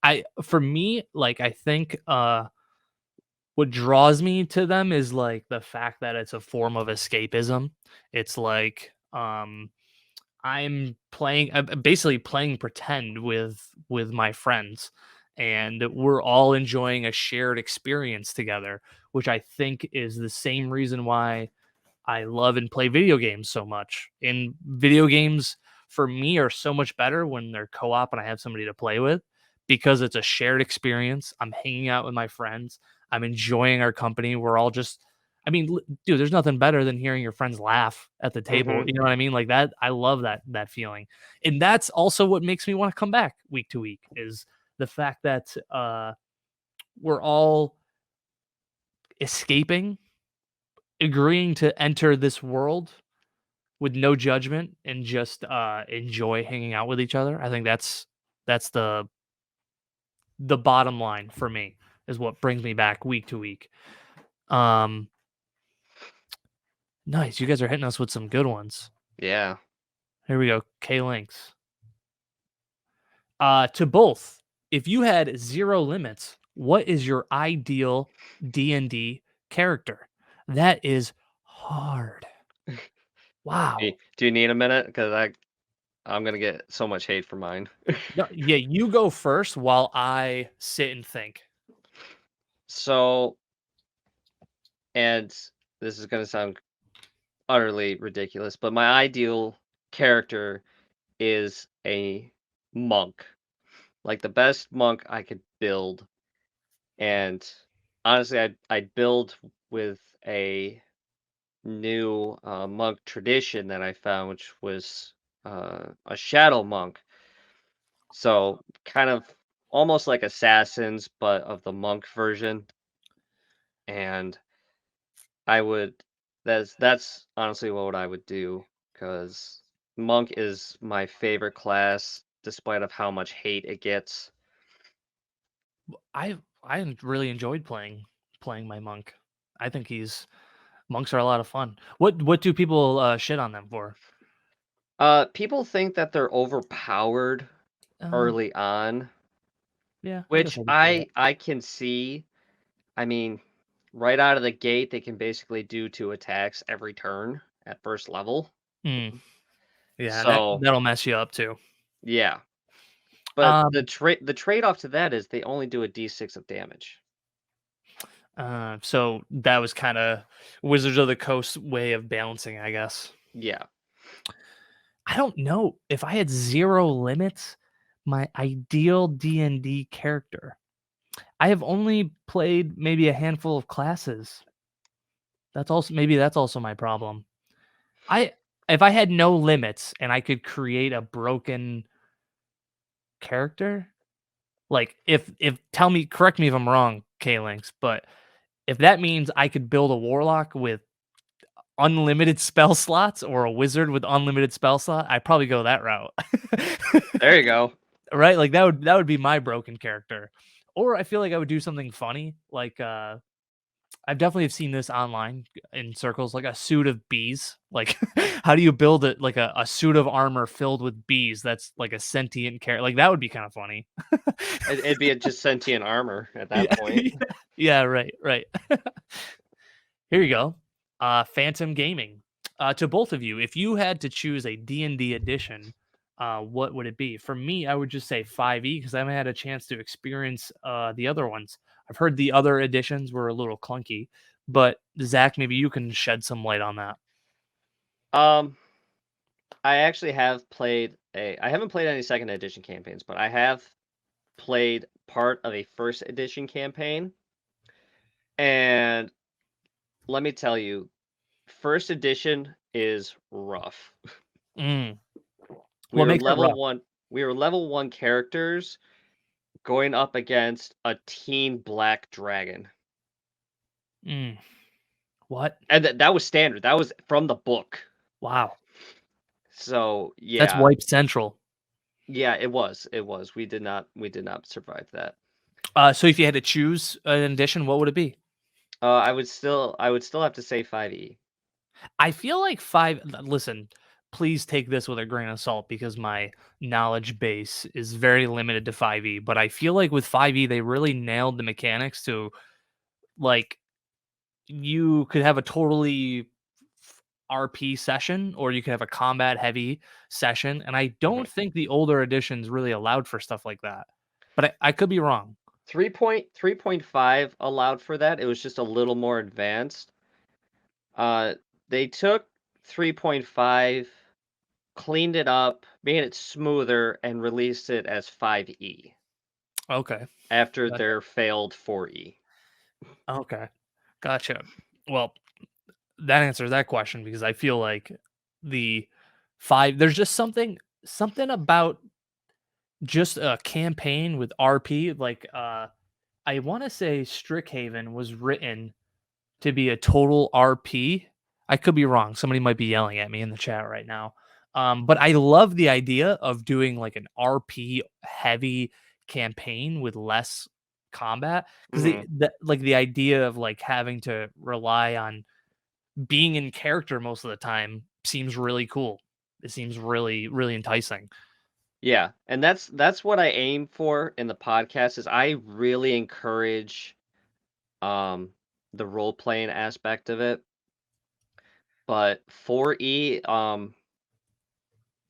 I for me, like I think what draws me to them is like the fact that it's a form of escapism. It's like I'm basically playing pretend with my friends, and we're all enjoying a shared experience together, which I think is the same reason why I love and play video games so much. And video games for me are so much better when they're co-op and I have somebody to play with because it's a shared experience. I'm hanging out with my friends. I'm enjoying our company. We're all just dude, there's nothing better than hearing your friends laugh at the table. Mhm. You know what I mean? Like that I love that feeling. And that's also what makes me want to come back week to week is the fact that we're all escaping, agreeing to enter this world with no judgment and just enjoy hanging out with each other. I think that's the bottom line for me is what brings me back week to week. Um, nice, you guys are hitting us with some good ones. Yeah. Here we go. K Links. To both, if you had zero limits, what is your ideal D&D character? That is hard. Do Wow. do you need a minute? Because I'm gonna get so much hate for mine. No, yeah, you go first while I sit and think. So and this is gonna sound utterly ridiculous, but my ideal character is a monk. Like the best monk I could build. And honestly, I'd build with a new monk tradition that I found, which was a shadow monk. So kind of almost like assassins, but of the monk version. And I would that's honestly what I would do because monk is my favorite class, despite of how much hate it gets. I really enjoyed playing my monk. I think he's monks are a lot of fun. What do people shit on them for? People think that they're overpowered Uh, early on, yeah, I guess which I could see that. I can see. I mean, right out of the gate, they can basically do 2 attacks every turn at first level. Mm, yeah, and So, that'll mess you up too. yeah. But Um, the trade-off to that is they only do a D6 of damage. so that was kind of Wizards of the Coast way of balancing, I guess. Yeah. I don't know if I had zero limits. My ideal D&D character. I have only played maybe a handful of classes. That's also my problem. I if I had no limits and I could create a broken character, like if tell me correct me if I'm wrong, K-Links, but if that means I could build a warlock with unlimited spell slots or a wizard with unlimited spell slot, I'd probably go that route. There you go. Right? Like that would be my broken character. Or I feel like I would do something funny, like I've definitely have seen this online in circles, like a suit of bees. Like, how do you build it like a suit of armor filled with bees that's like a sentient character? Like that would be kind of funny. It'd be a just sentient armor at that Yeah, point. yeah, right, right. Here you go. Phantom Gaming. To both of you, if you had to choose a D&D edition, what would it be? For me, I would just say 5e because I haven't had a chance to experience the other ones. I've heard the other editions were a little clunky, but Zach, maybe you can shed some light on that. Um, I actually have played I haven't played any second edition campaigns, but I have played part of a first edition campaign. And let me tell you, first edition is rough. Mm. We What were makes it level rough? 1 we were level 1 characters going up against a teen black dragon. Mm. What? And that was standard. That was from the book. Wow, So, that's yeah. Wipe Central. Yeah, it was. It was. We did not survive that. So if you had to choose an edition, what would it be? I would still have to say 5e. I feel like listen, please take this with a grain of salt because my knowledge base is very limited to 5e, but I feel like with 5e they really nailed the mechanics to like you could have a totally RP session or you could have a combat heavy session and I Mhm. don't think the older editions really allowed for stuff like that. But I could be wrong. 3.5 allowed for that. It was just a little more advanced. Uh, they took 3.5, cleaned it up, made it smoother, and released it as 5e Okay. after Gotcha. their failed 4e. Okay. Gotcha. Well, that answers that question because I feel like the 5 there's just something about just a campaign with RP, like, I wanna say Strickhaven was written to be a total RP. I could be wrong, somebody might be yelling at me in the chat right now. But I love the idea of doing, like, an RP heavy campaign with less combat because Mhm. the idea of, like, having to rely on being in character most of the time seems really cool. It seems really, really enticing. Yeah, and that's what I aim for in the podcast is I really encourage um the role playing aspect of it. But 4E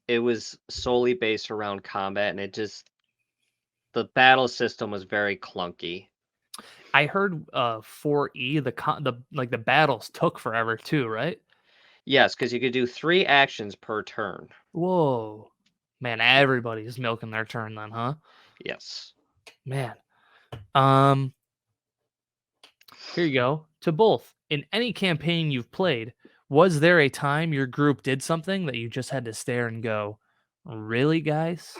it was solely based around combat and it just the battle system was very clunky. I heard 4E the battles took forever too, right? Yes, because you could do 3 actions per turn. Whoa. Man, everybody's milking their turn then, huh? Yes. Man. Um, Here you go. To both. In any campaign you've played, was there a time your group did something that you just had to stare and go, "Really, guys?"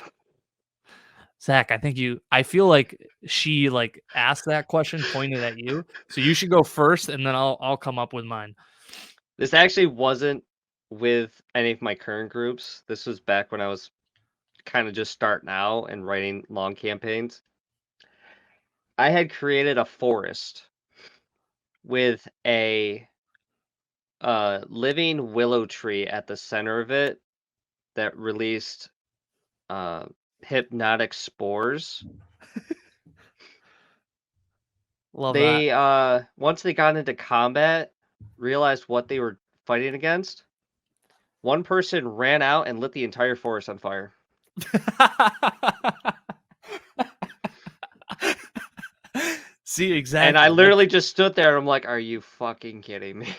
Zach, I feel like she like asked that question pointed at you. So you should go first and then I'll come up with mine. This actually wasn't with any of my current groups. This was back when I was kinda just starting out and writing long campaigns. I had created a forest with a, living willow tree at the center of it that released, uh, hypnotic spores. Love that. They, once they got into combat, realized what they were fighting against. One person ran out and lit the entire forest on fire. See, And I exactly. literally just stood there and I'm like, "Are you fucking kidding me?"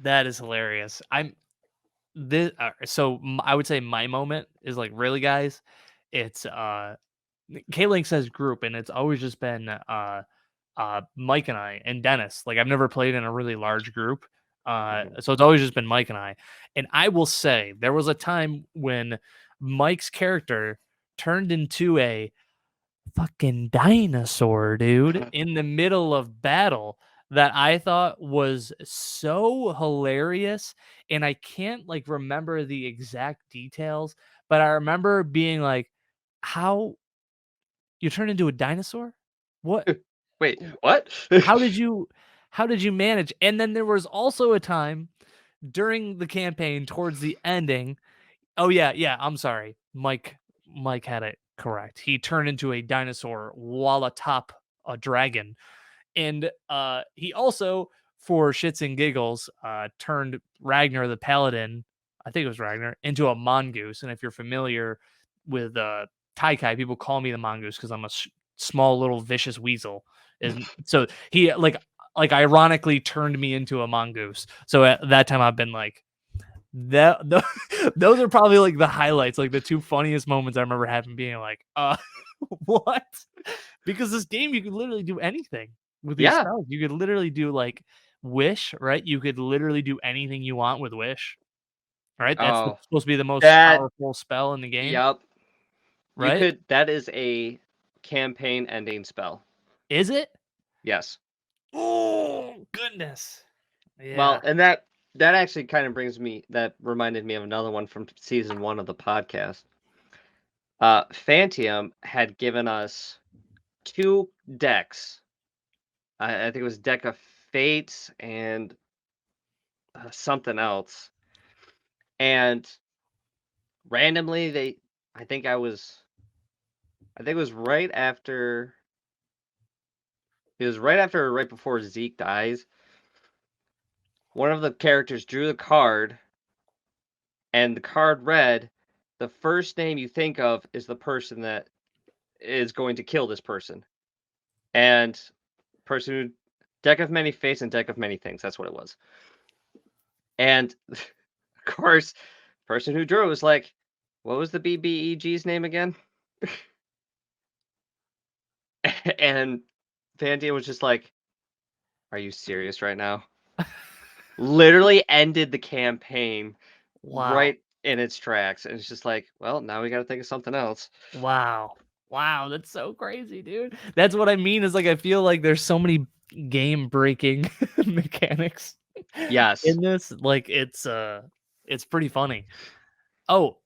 That is hilarious. I would say my moment is like, really, guys. It's K-Link says group, and it's always just been Mike and I and Dennis. Like I've never played in a really large group. Mhm. So it's always just been Mike and I. And I will say there was a time when Mike's character turned into a fucking dinosaur, dude, in the middle of battle that I thought was so hilarious. And I can't like remember the exact details, but I remember being like, how you turned into a dinosaur? What? Wait, what? How did you how did you manage? And then there was also a time during the campaign towards the ending. Oh yeah, yeah, I'm sorry. Mike had it correct. He turned into a dinosaur while atop a dragon. And he also, for shits and giggles, turned Ragnar the Paladin, I think it was Ragnar, into a mongoose. And if you're familiar with Taikai, people call me the mongoose because I'm a small little vicious weasel. And so he like ironically turned me into a mongoose. So at that time I've been like those are probably like the highlights, like the two funniest moments I remember having being like, what? Because this game you could literally do anything with your Yeah. spells. You could literally do like wish, right? You could literally do anything you want with wish, right? Oh, Supposed to be the most that powerful spell in the game, yep. You right? could that is a campaign ending spell. Is it? Yes. Oh goodness. Well, Yeah. and that actually kind of that reminded me of another one from season 1 of the podcast. Phantium had given us 2 decks. I think it was Deck of Fates and, something else, and randomly, I think I think it was right after or right before Zeke dies. One of the characters drew the card, and the card read, "The first name you think of is the person that is going to kill this person." And person who Deck of Many Fates and Deck of Many Things, that's what it was. And, of course, person who drew was like, "What was the BBEG's name again?" And Vandia was just like, "Are you serious right now?" Literally ended the campaign Wow. right in its tracks, and it's just like, "Well, now we gotta think of something else." Wow. Wow, that's so crazy, dude. That's what I mean is like I feel like there's so many game breaking mechanics Yes. in this. Like it's pretty funny. Oh,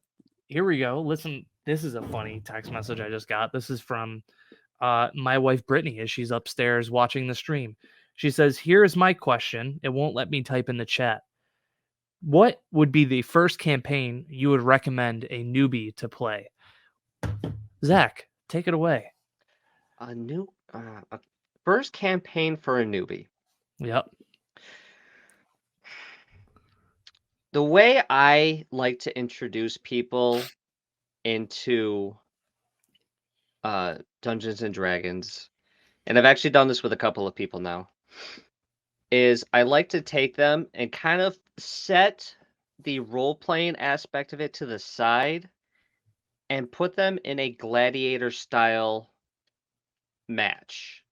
here we go. Listen, this is a funny text message I just got. This is from my wife Brittany as she's upstairs watching the stream. She says, "Here's my question. It won't let me type in the chat. What would be the first campaign you would recommend a newbie to play?" Zach, take it away. A first campaign for a newbie. Yep. The way I like to introduce people into, Dungeons& and Dragons and I've actually done this with a couple of people now, is I like to take them and kind of set the role-playing aspect of it to the side and put them in a gladiator style match.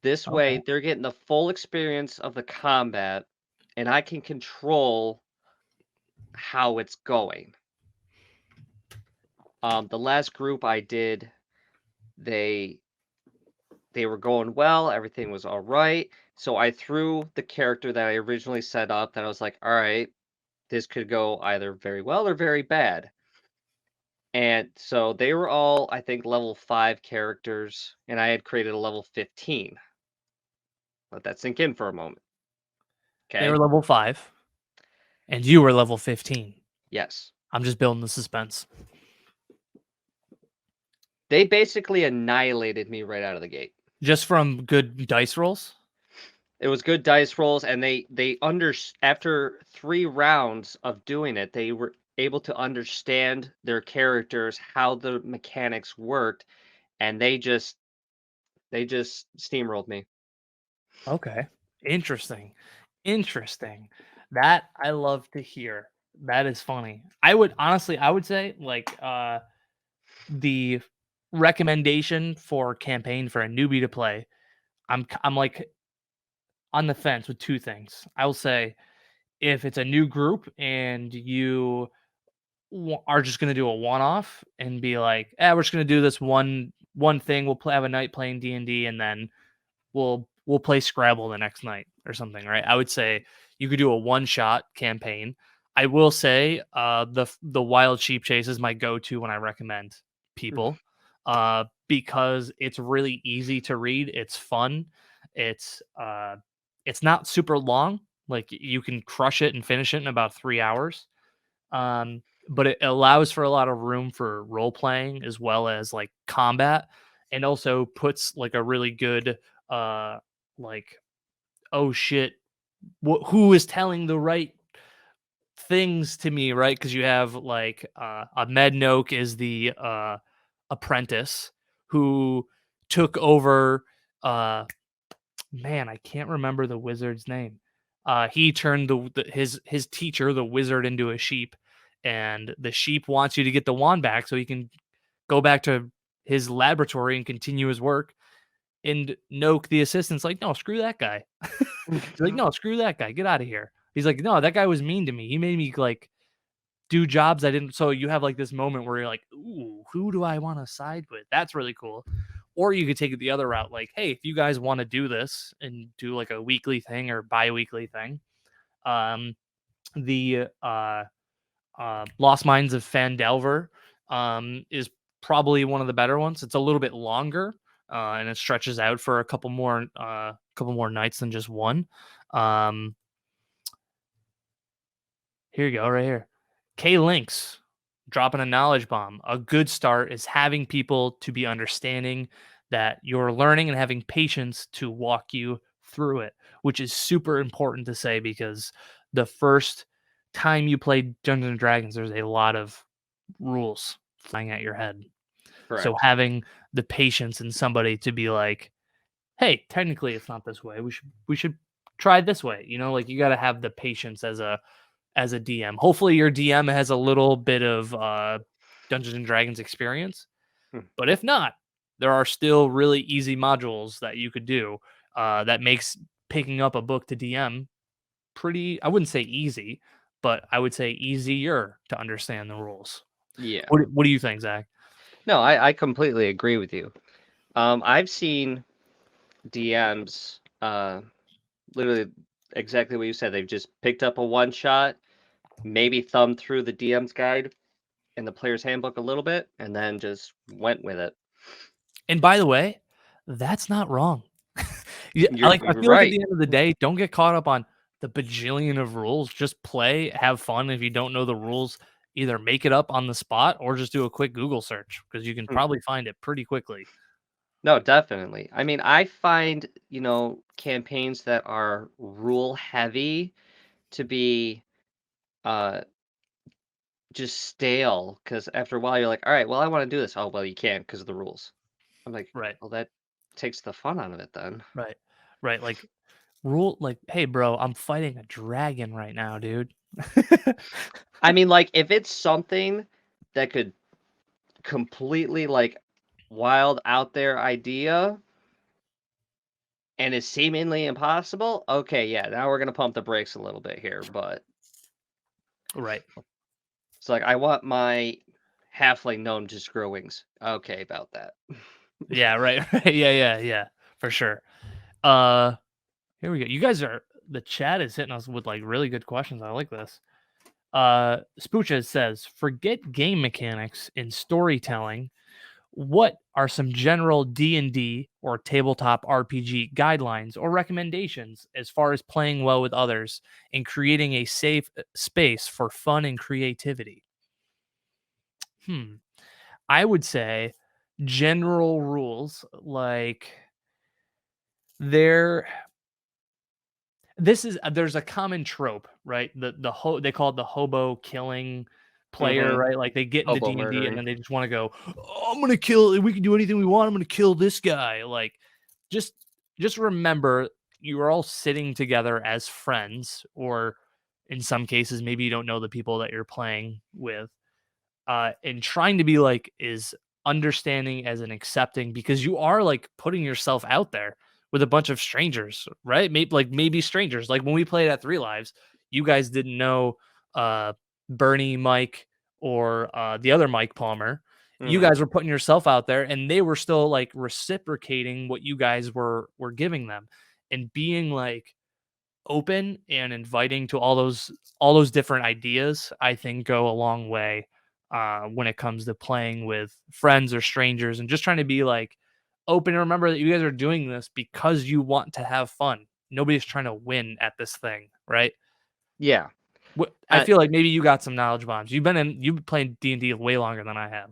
This way, Okay. they're getting the full experience of the combat, and I can control how it's going. The last group I did, they they were going well, everything was all right. So I threw the character that I originally set up that I was like, all right, this could go either very well or very bad. And so they were all, I think, level 5 characters, and I had created a level 15. Let that sink in for a moment. They were Okay. level 5, and you were level 15. Yes. I'm just building the suspense. They basically annihilated me right out of the gate. Just from good dice rolls? It was good dice rolls, and after 3 rounds of doing it, they were able to understand their characters, how the mechanics worked, and they just steamrolled me. Okay. Interesting. Interesting. That I love to hear. That is funny. I would honestly, I would say like the recommendation for campaign for a newbie to play. I'm like on the fence with two things. I will say if it's a new group and you are just going to do a one off and be like, we're just going to do this one thing. We'll have a night playing D&D and then we'll play Scrabble the next night or something, right? I would say you could do a one shot campaign. I will say the Wild Sheep Chase is my go to when I recommend people because it's really easy to read. It's fun. It's it's not super long. Like you can crush it and finish it in about 3 hours. But it allows for a lot of room for role playing as well as like combat, and also puts like a really good uh like oh shit, who is telling the right things to me, right? Because you have like a Mednoke is the apprentice who took over man, I can't remember the wizard's name. He turned his teacher, the wizard, into a sheep, and the sheep wants you to get the wand back so he can go back to his laboratory and continue his work. And Noke, the assistant's like, no, screw that guy. He's like, no, screw that guy. Get out of here. He's like, no, that guy was mean to me. He made me like do jobs I didn't. So you have like this moment where you're like, ooh, who do I want to side with? That's really cool. Or you could take it the other route, like, hey, if you guys want to do this and do like a weekly thing or bi-weekly thing, um, the Lost Mines of Fandelver is probably one of the better ones. It's a little bit longer, and it stretches out for a couple more nights than just one. Um, Here you go, right here. K Links dropping a knowledge bomb. A good start is having people to be understanding that you're learning and having patience to walk you through it, which is super important to say because the first time you play Dungeons and Dragons, there's a lot of rules flying at your head. So Correct. having the patience in somebody to be like, hey, technically it's not this way. We should try this way. You know, like you got to have the patience as a DM. Hopefully your DM has a little bit of Dungeons and Dragons experience, Hmm. but if not, there are still really easy modules that you could do that makes picking up a book to DM pretty, I wouldn't say easy, but I would say easier to understand the rules. Yeah. What do you think, Zach? No, I completely agree with you. I've seen DMs, literally exactly what you said. They've just picked up a one shot, maybe thumbed through the DM's guide and the player's handbook a little bit, and then just went with it. And by the way, that's not wrong. Yeah, I You're feel like at right. the end of the day, don't get caught up on the bajillion of rules. Just play, have fun. If you don't know the rules, either make it up on the spot or just do a quick Google search because you can Hmm. probably find it pretty quickly. No, definitely. I mean, I find, campaigns that are rule heavy to be uh just stale because after a while you're like, all right, well, I want to do this. Oh, well, you can't because of the rules. I'm like, Right. well, that takes the fun out of it then. Right. Right. Like rule like, hey bro, I'm fighting a dragon right now, dude. I mean, like, if it's something that could completely, like, wild out there idea and is seemingly impossible, okay, yeah, now we're gonna pump the brakes a little bit here, but Right. it's like, I want my halfling gnome to grow wings. Okay, about that. Yeah, right. Right. Yeah, yeah, yeah. For sure. Uh Here we go. You guys are the chat is hitting us with like really good questions. I like this. Spoocha says, forget game mechanics in storytelling. What are some general D&D or tabletop RPG guidelines or recommendations as far as playing well with others and creating a safe space for fun and creativity? Hmm. I would say general rules like there this is there's a common trope, right? They call it the hobo killing player, Mhm. right? Like they get into Hobo D&D and murdering. then they just want to go, oh, I'm gonna kill. We can do anything we want. I'm gonna kill this guy. Like, just just remember you are all sitting together as friends, or in some cases, maybe you don't know the people that you're playing with, and trying to be like is understanding as an accepting because you are like putting yourself out there with a bunch of strangers, right? Maybe strangers. Like when we played at Three Lives, you guys didn't know Bernie, Mike, or the other Mike Palmer. You Mhm. guys were putting yourself out there, and they were still like reciprocating what you guys were giving them, and being like open and inviting to all those different ideas, I think go a long way when it comes to playing with friends or strangers and just trying to be like open and remember that you guys are doing this because you want to have fun. Nobody's trying to win at this thing, right? Yeah. I feel like maybe you got some knowledge bombs. You've been playing D&D way longer than I have.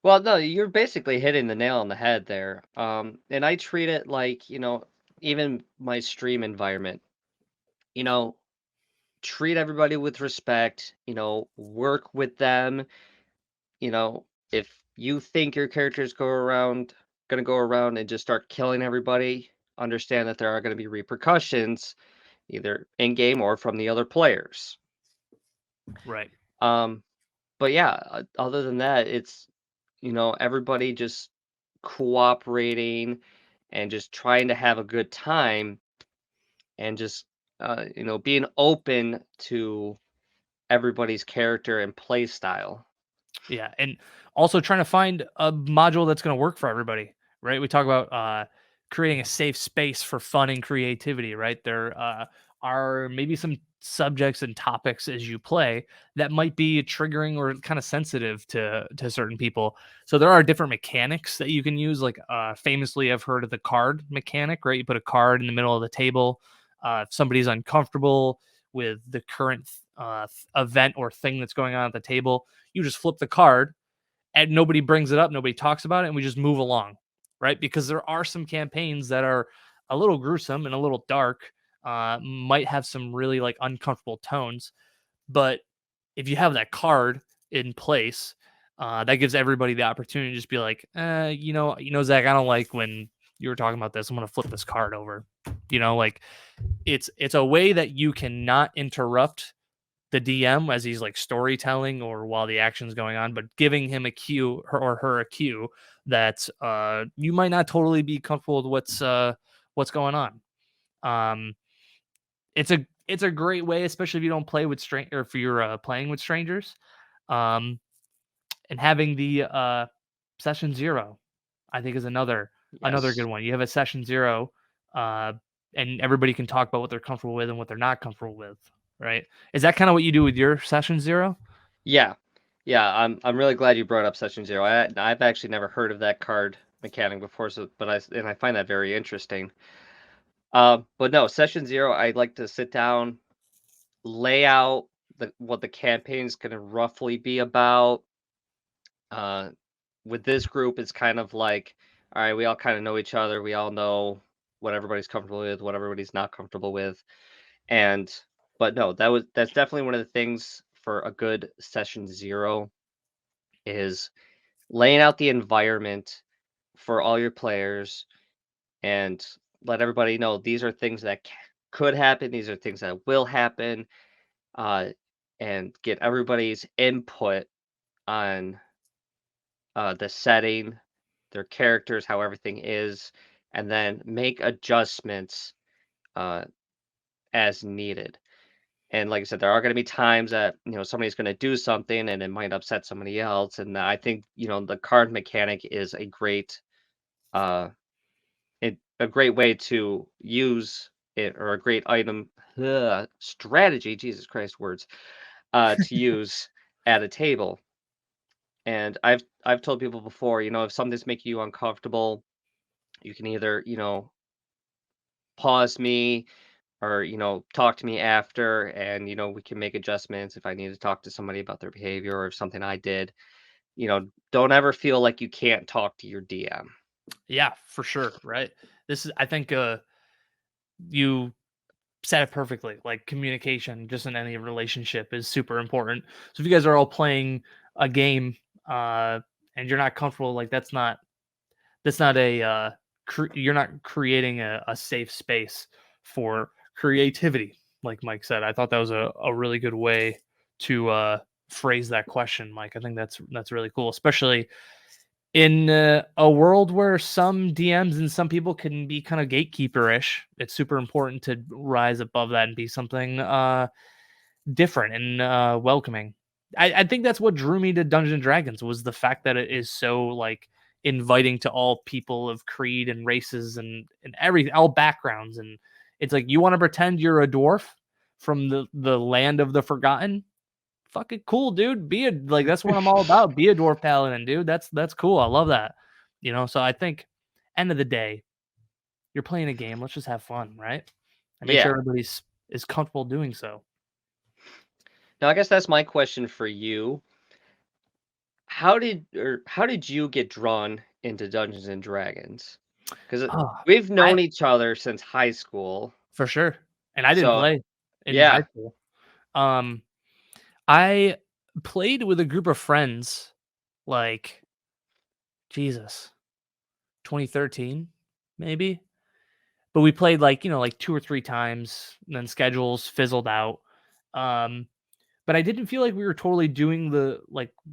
Well, no, you're basically hitting the nail on the head there. And I treat it like, even my stream environment, you know, treat everybody with respect, work with them, if you think your characters gonna go around and just start killing everybody, understand that there are gonna be repercussions, either in game or from the other players. Right. Um, but yeah, other than that, it's everybody just cooperating and just trying to have a good time and just being open to everybody's character and play style. Yeah, and also trying to find a module that's going to work for everybody, right? We talk about creating a safe space for fun and creativity, right? There are maybe some subjects and topics as you play that might be triggering or kind of sensitive to certain people. So there are different mechanics that you can use. Like famously, I've heard of the card mechanic, right? You put a card in the middle of the table. If somebody's uncomfortable with the current event or thing that's going on at the table, you just flip the card and nobody brings it up, nobody talks about it, and we just move along, right? Because there are some campaigns that are a little gruesome and a little dark, might have some really like uncomfortable tones, but if you have that card in place, that gives everybody the opportunity to just be like, Zach, I don't like when you were talking about this. I'm gonna flip this card over. Like it's a way that you cannot interrupt the DM as he's like storytelling or while the action's going on, but giving him a cue or her a cue that you might not totally be comfortable with what's going on. Um, it's a great way, especially if you don't play with or if you're playing with strangers. Um, and having the session zero, I think, is another good Yes. one. You have a session zero, uh, and everybody can talk about what they're comfortable with and what they're not comfortable with. Right? Is that kind of what you do with your session zero? Yeah. Yeah, I'm really glad you brought up Session Zero. I've actually never heard of that card mechanic before, I find that very interesting. But no, Session Zero, I like to sit down, lay out what the campaign's gonna roughly be about. Uh, with this group, it's kind of like, all right, we all kind of know each other. We all know what everybody's comfortable with, what everybody's not comfortable with. And but no, that's definitely one of the things for a good Session Zero is laying out the environment for all your players, and let everybody know these are things that could happen, these are things that will happen, uh, and get everybody's input on the setting, their characters, how everything is, and then make adjustments uh, as needed. And like I said, there are going to be times that somebody's going to do something and it might upset somebody else. And I think the card mechanic is uh, a great way to use it, or a great item strategy. Jesus Christ, words to use at a table. And I've told people before, if something's making you uncomfortable, you can either pause me, or talk to me after, and we can make adjustments if I need to talk to somebody about their behavior or if something I did. Don't ever feel like you can't talk to your DM. Yeah, for sure. Right. This is, I think, you said it perfectly. Like communication, just in any relationship, is super important. So if you guys are all playing a game, and you're not comfortable, like that's not a you're not creating a safe space for creativity. Like Mike said, I thought that was a really good way to phrase that question, Mike. I think that's really cool, especially in a world where some DMs and some people can be kind of gatekeeper-ish. It's super important to rise above that and be something different and welcoming. I think that's what drew me to Dungeons and Dragons, was the fact that it is so like inviting to all people of creed and races and every all backgrounds. And it's like, you want to pretend you're a dwarf from the land of the forgotten. Fucking cool, dude. Be a like That's what I'm all about. Be a dwarf paladin, dude. That's cool. I love that. So I think end of the day, you're playing a game. Let's just have fun, right? And make Yeah. sure everybody's is comfortable doing so. Now, I guess that's my question for you. How did you get drawn into Dungeons and Dragons? Because Oh, we've I known each other since high school. For sure. And I didn't So play in high yeah. school. Um, I played with a group of friends, like, Jesus, 2013, maybe. But we played like, like 2 or 3 times, and then schedules fizzled out. Um, but I didn't feel like we were totally doing the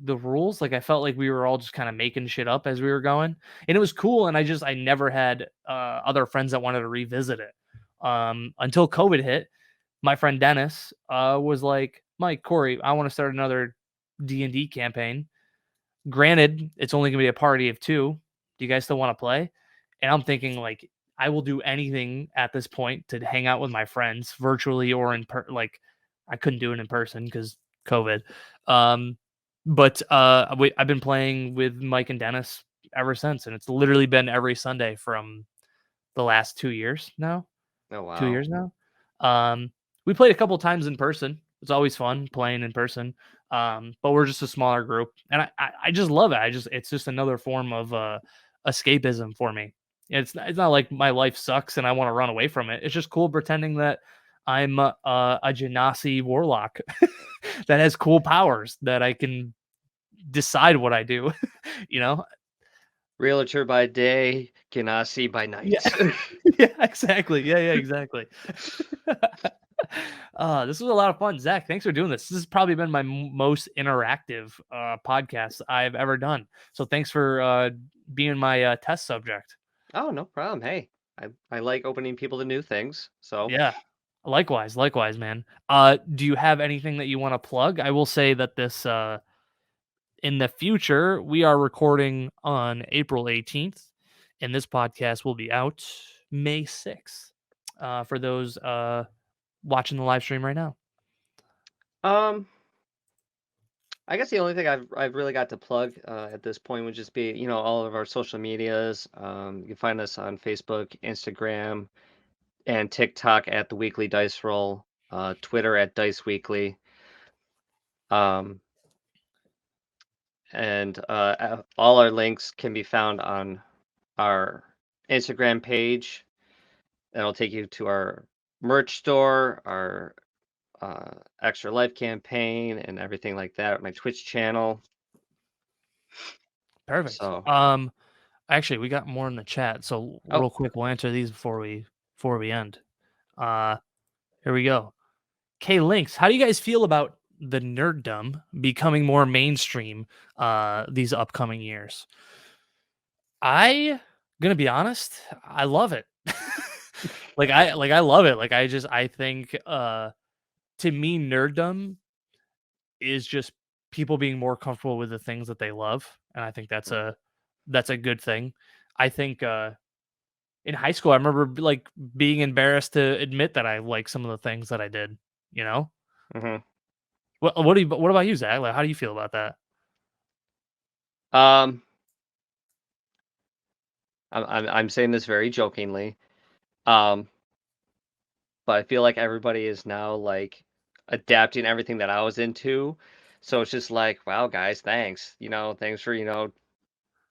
rules. Like, I felt like we were all just kind of making shit up as we were going. And it was cool, and I never had other friends that wanted to revisit it. Until COVID hit. My friend Dennis was like, Mike, Cory, I want to start another D&D campaign. Granted, it's only going to be a party of 2. Do you guys still want to play? And I'm thinking, like, I will do anything at this point to hang out with my friends virtually or like, I couldn't do it in person because COVID. Um, but I've been playing with Mike and Dennis ever since, and it's literally been every Sunday from the last 2 years now. Oh 2 wow. years now. Um, we played a couple times in person. It's always fun playing in person. But we're just a smaller group, and I just love it. It's just another form of escapism for me. It's not like my life sucks and I want to run away from it. It's just cool pretending that I'm a Genasi warlock that has cool powers that I can decide what I do. you know? Realtor by day, Ganassi by Yeah. night. Yeah, exactly. Yeah, exactly. This was a lot of fun. Zach, thanks for doing this. This has probably been my most interactive podcast I've ever done. So thanks for being my test subject. Oh, no problem. Hey, I like opening people to new things. So, Yeah. Likewise, man. Do you have anything that you want to plug? I will say that this in the future, we are recording on April 18th, and this podcast will be out May 6th. For those watching the live stream right now. um, I guess the only thing I've really got to plug at this point would just be, all of our social medias. You can find us on Facebook, Instagram, and TikTok at the Weekly Dice Roll, Twitter at Dice Weekly, um, and all our links can be found on our Instagram page. That'll take you to our merch store, our Extra Life campaign, and everything like that. My Twitch channel. Perfect. So, Actually, we got more in the chat, so Oh, real quick, we'll answer these before we end. Uh, Here we go. K Links, how do you guys feel about the nerddom becoming more mainstream these upcoming years? I gonna be honest, I love it. I love it. I think to me nerddom is just people being more comfortable with the things that they love, and I think that's a good thing. I think in high school I remember like being embarrassed to admit that I like some of the things that I did, you know? mhm. What about you, Zach? Like, how do you feel about that? Um, I'm saying this very jokingly, um, but I feel like everybody is now, like, adapting everything that I was into, so it's just like, "Wow, guys, thanks," "Thanks for,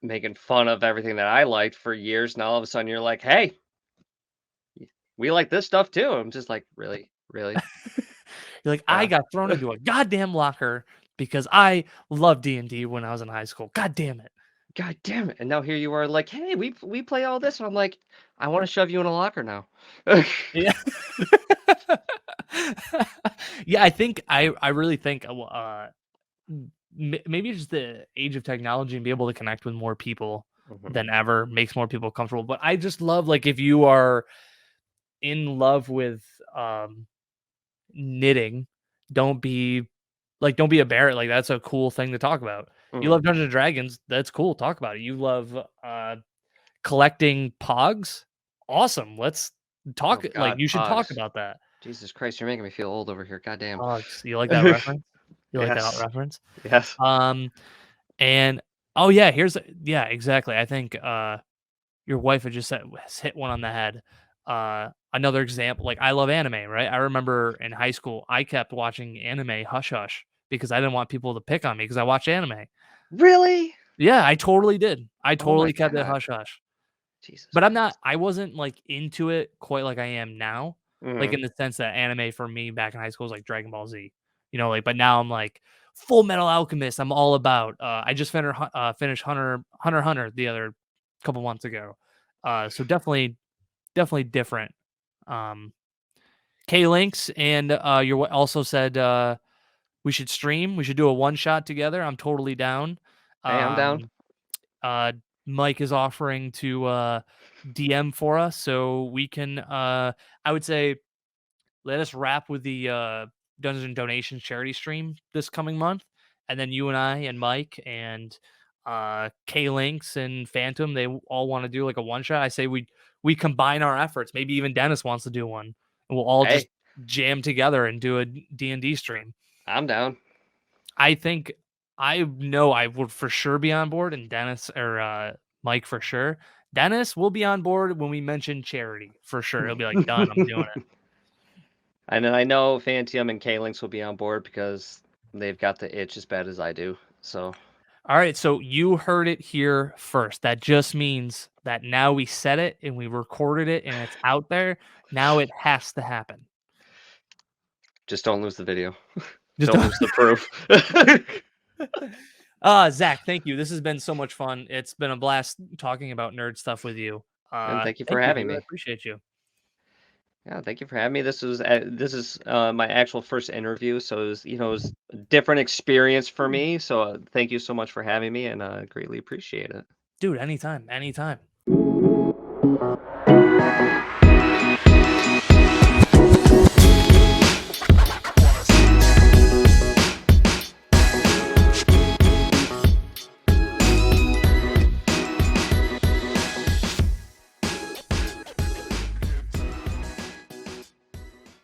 making fun of everything that I liked for years." Now all of a sudden you're like, "Hey, we like this stuff too." I'm just like, "Really? Really? You're like, I Yeah. got thrown into a goddamn locker because I loved D&D when I was in high school. God damn it. God damn it." And now here you are like, "Hey, we play all this." And I'm like, "I wanna shove you in a locker now." Yeah. Yeah, I really think maybe just the age of technology and be able to connect with more people Mhm. than ever makes more people comfortable. But I just love like if you are in love with um knitting, don't be don't be a Barrett. Like that's a cool thing to talk about. You Mhm. love Dungeons and Dragons, that's cool. Talk about it. You love collecting pogs, awesome. Let's talk. Oh Like god, you should talk pogs. about that. Jesus Christ, you're making me feel old over here, goddamn. Pogs. You like that reference? You like that Yes. reference? Yes. Um, and oh yeah, yeah, exactly. I think your wife had just has hit one on the head. Another example, like I love anime, right? I remember in high school, I kept watching anime hush hush because I didn't want people to pick on me because I watched anime. Really? Yeah, I totally did. I Oh my totally kept it god. hush hush. Jesus But Christ. I wasn't like into it quite like I am now. Like Mhm. in the sense that anime for me back in high school was like Dragon Ball Z. Like but now I'm like Full Metal Alchemist. I'm all about. I just finished Hunter the other couple months ago. So definitely different. Um, K Links and also said we should stream. We should do a one shot together. I'm totally down. Hey, I'm down. Um, uh, Mike is offering to DM for us, so we can. I would say let us wrap with the Dungeons and Donations charity stream this coming month, and then you and I and Mike and K Links and Phantom, they all want to do like a one shot. I say we combine our efforts. Maybe even Dennis wants to do one, and we'll all just Hey, jam together and do a D&D stream. I'm down. I think I know I would for sure be on board, and Dennis or Mike for sure. Dennis will be on board when we mention charity for sure. He'll be like, "Done, I'm doing it." And then I know Phantom and K-Links will be on board because they've got the itch as bad as I do. So All right, so you heard it here first. That just means that now we said it and we recorded it and it's out there. Now it has to happen. just don't lose the video. Just Don't don't. lose the proof. Zach, thank you. This has been so much fun. It's been a blast talking about nerd stuff with you. And thank you for Thank you, having dude. I me. appreciate you. Yeah, thank you for having me. This is my actual first interview, so it was a different experience for me. So thank you so much for having me, and greatly appreciate it. Dude, anytime, anytime.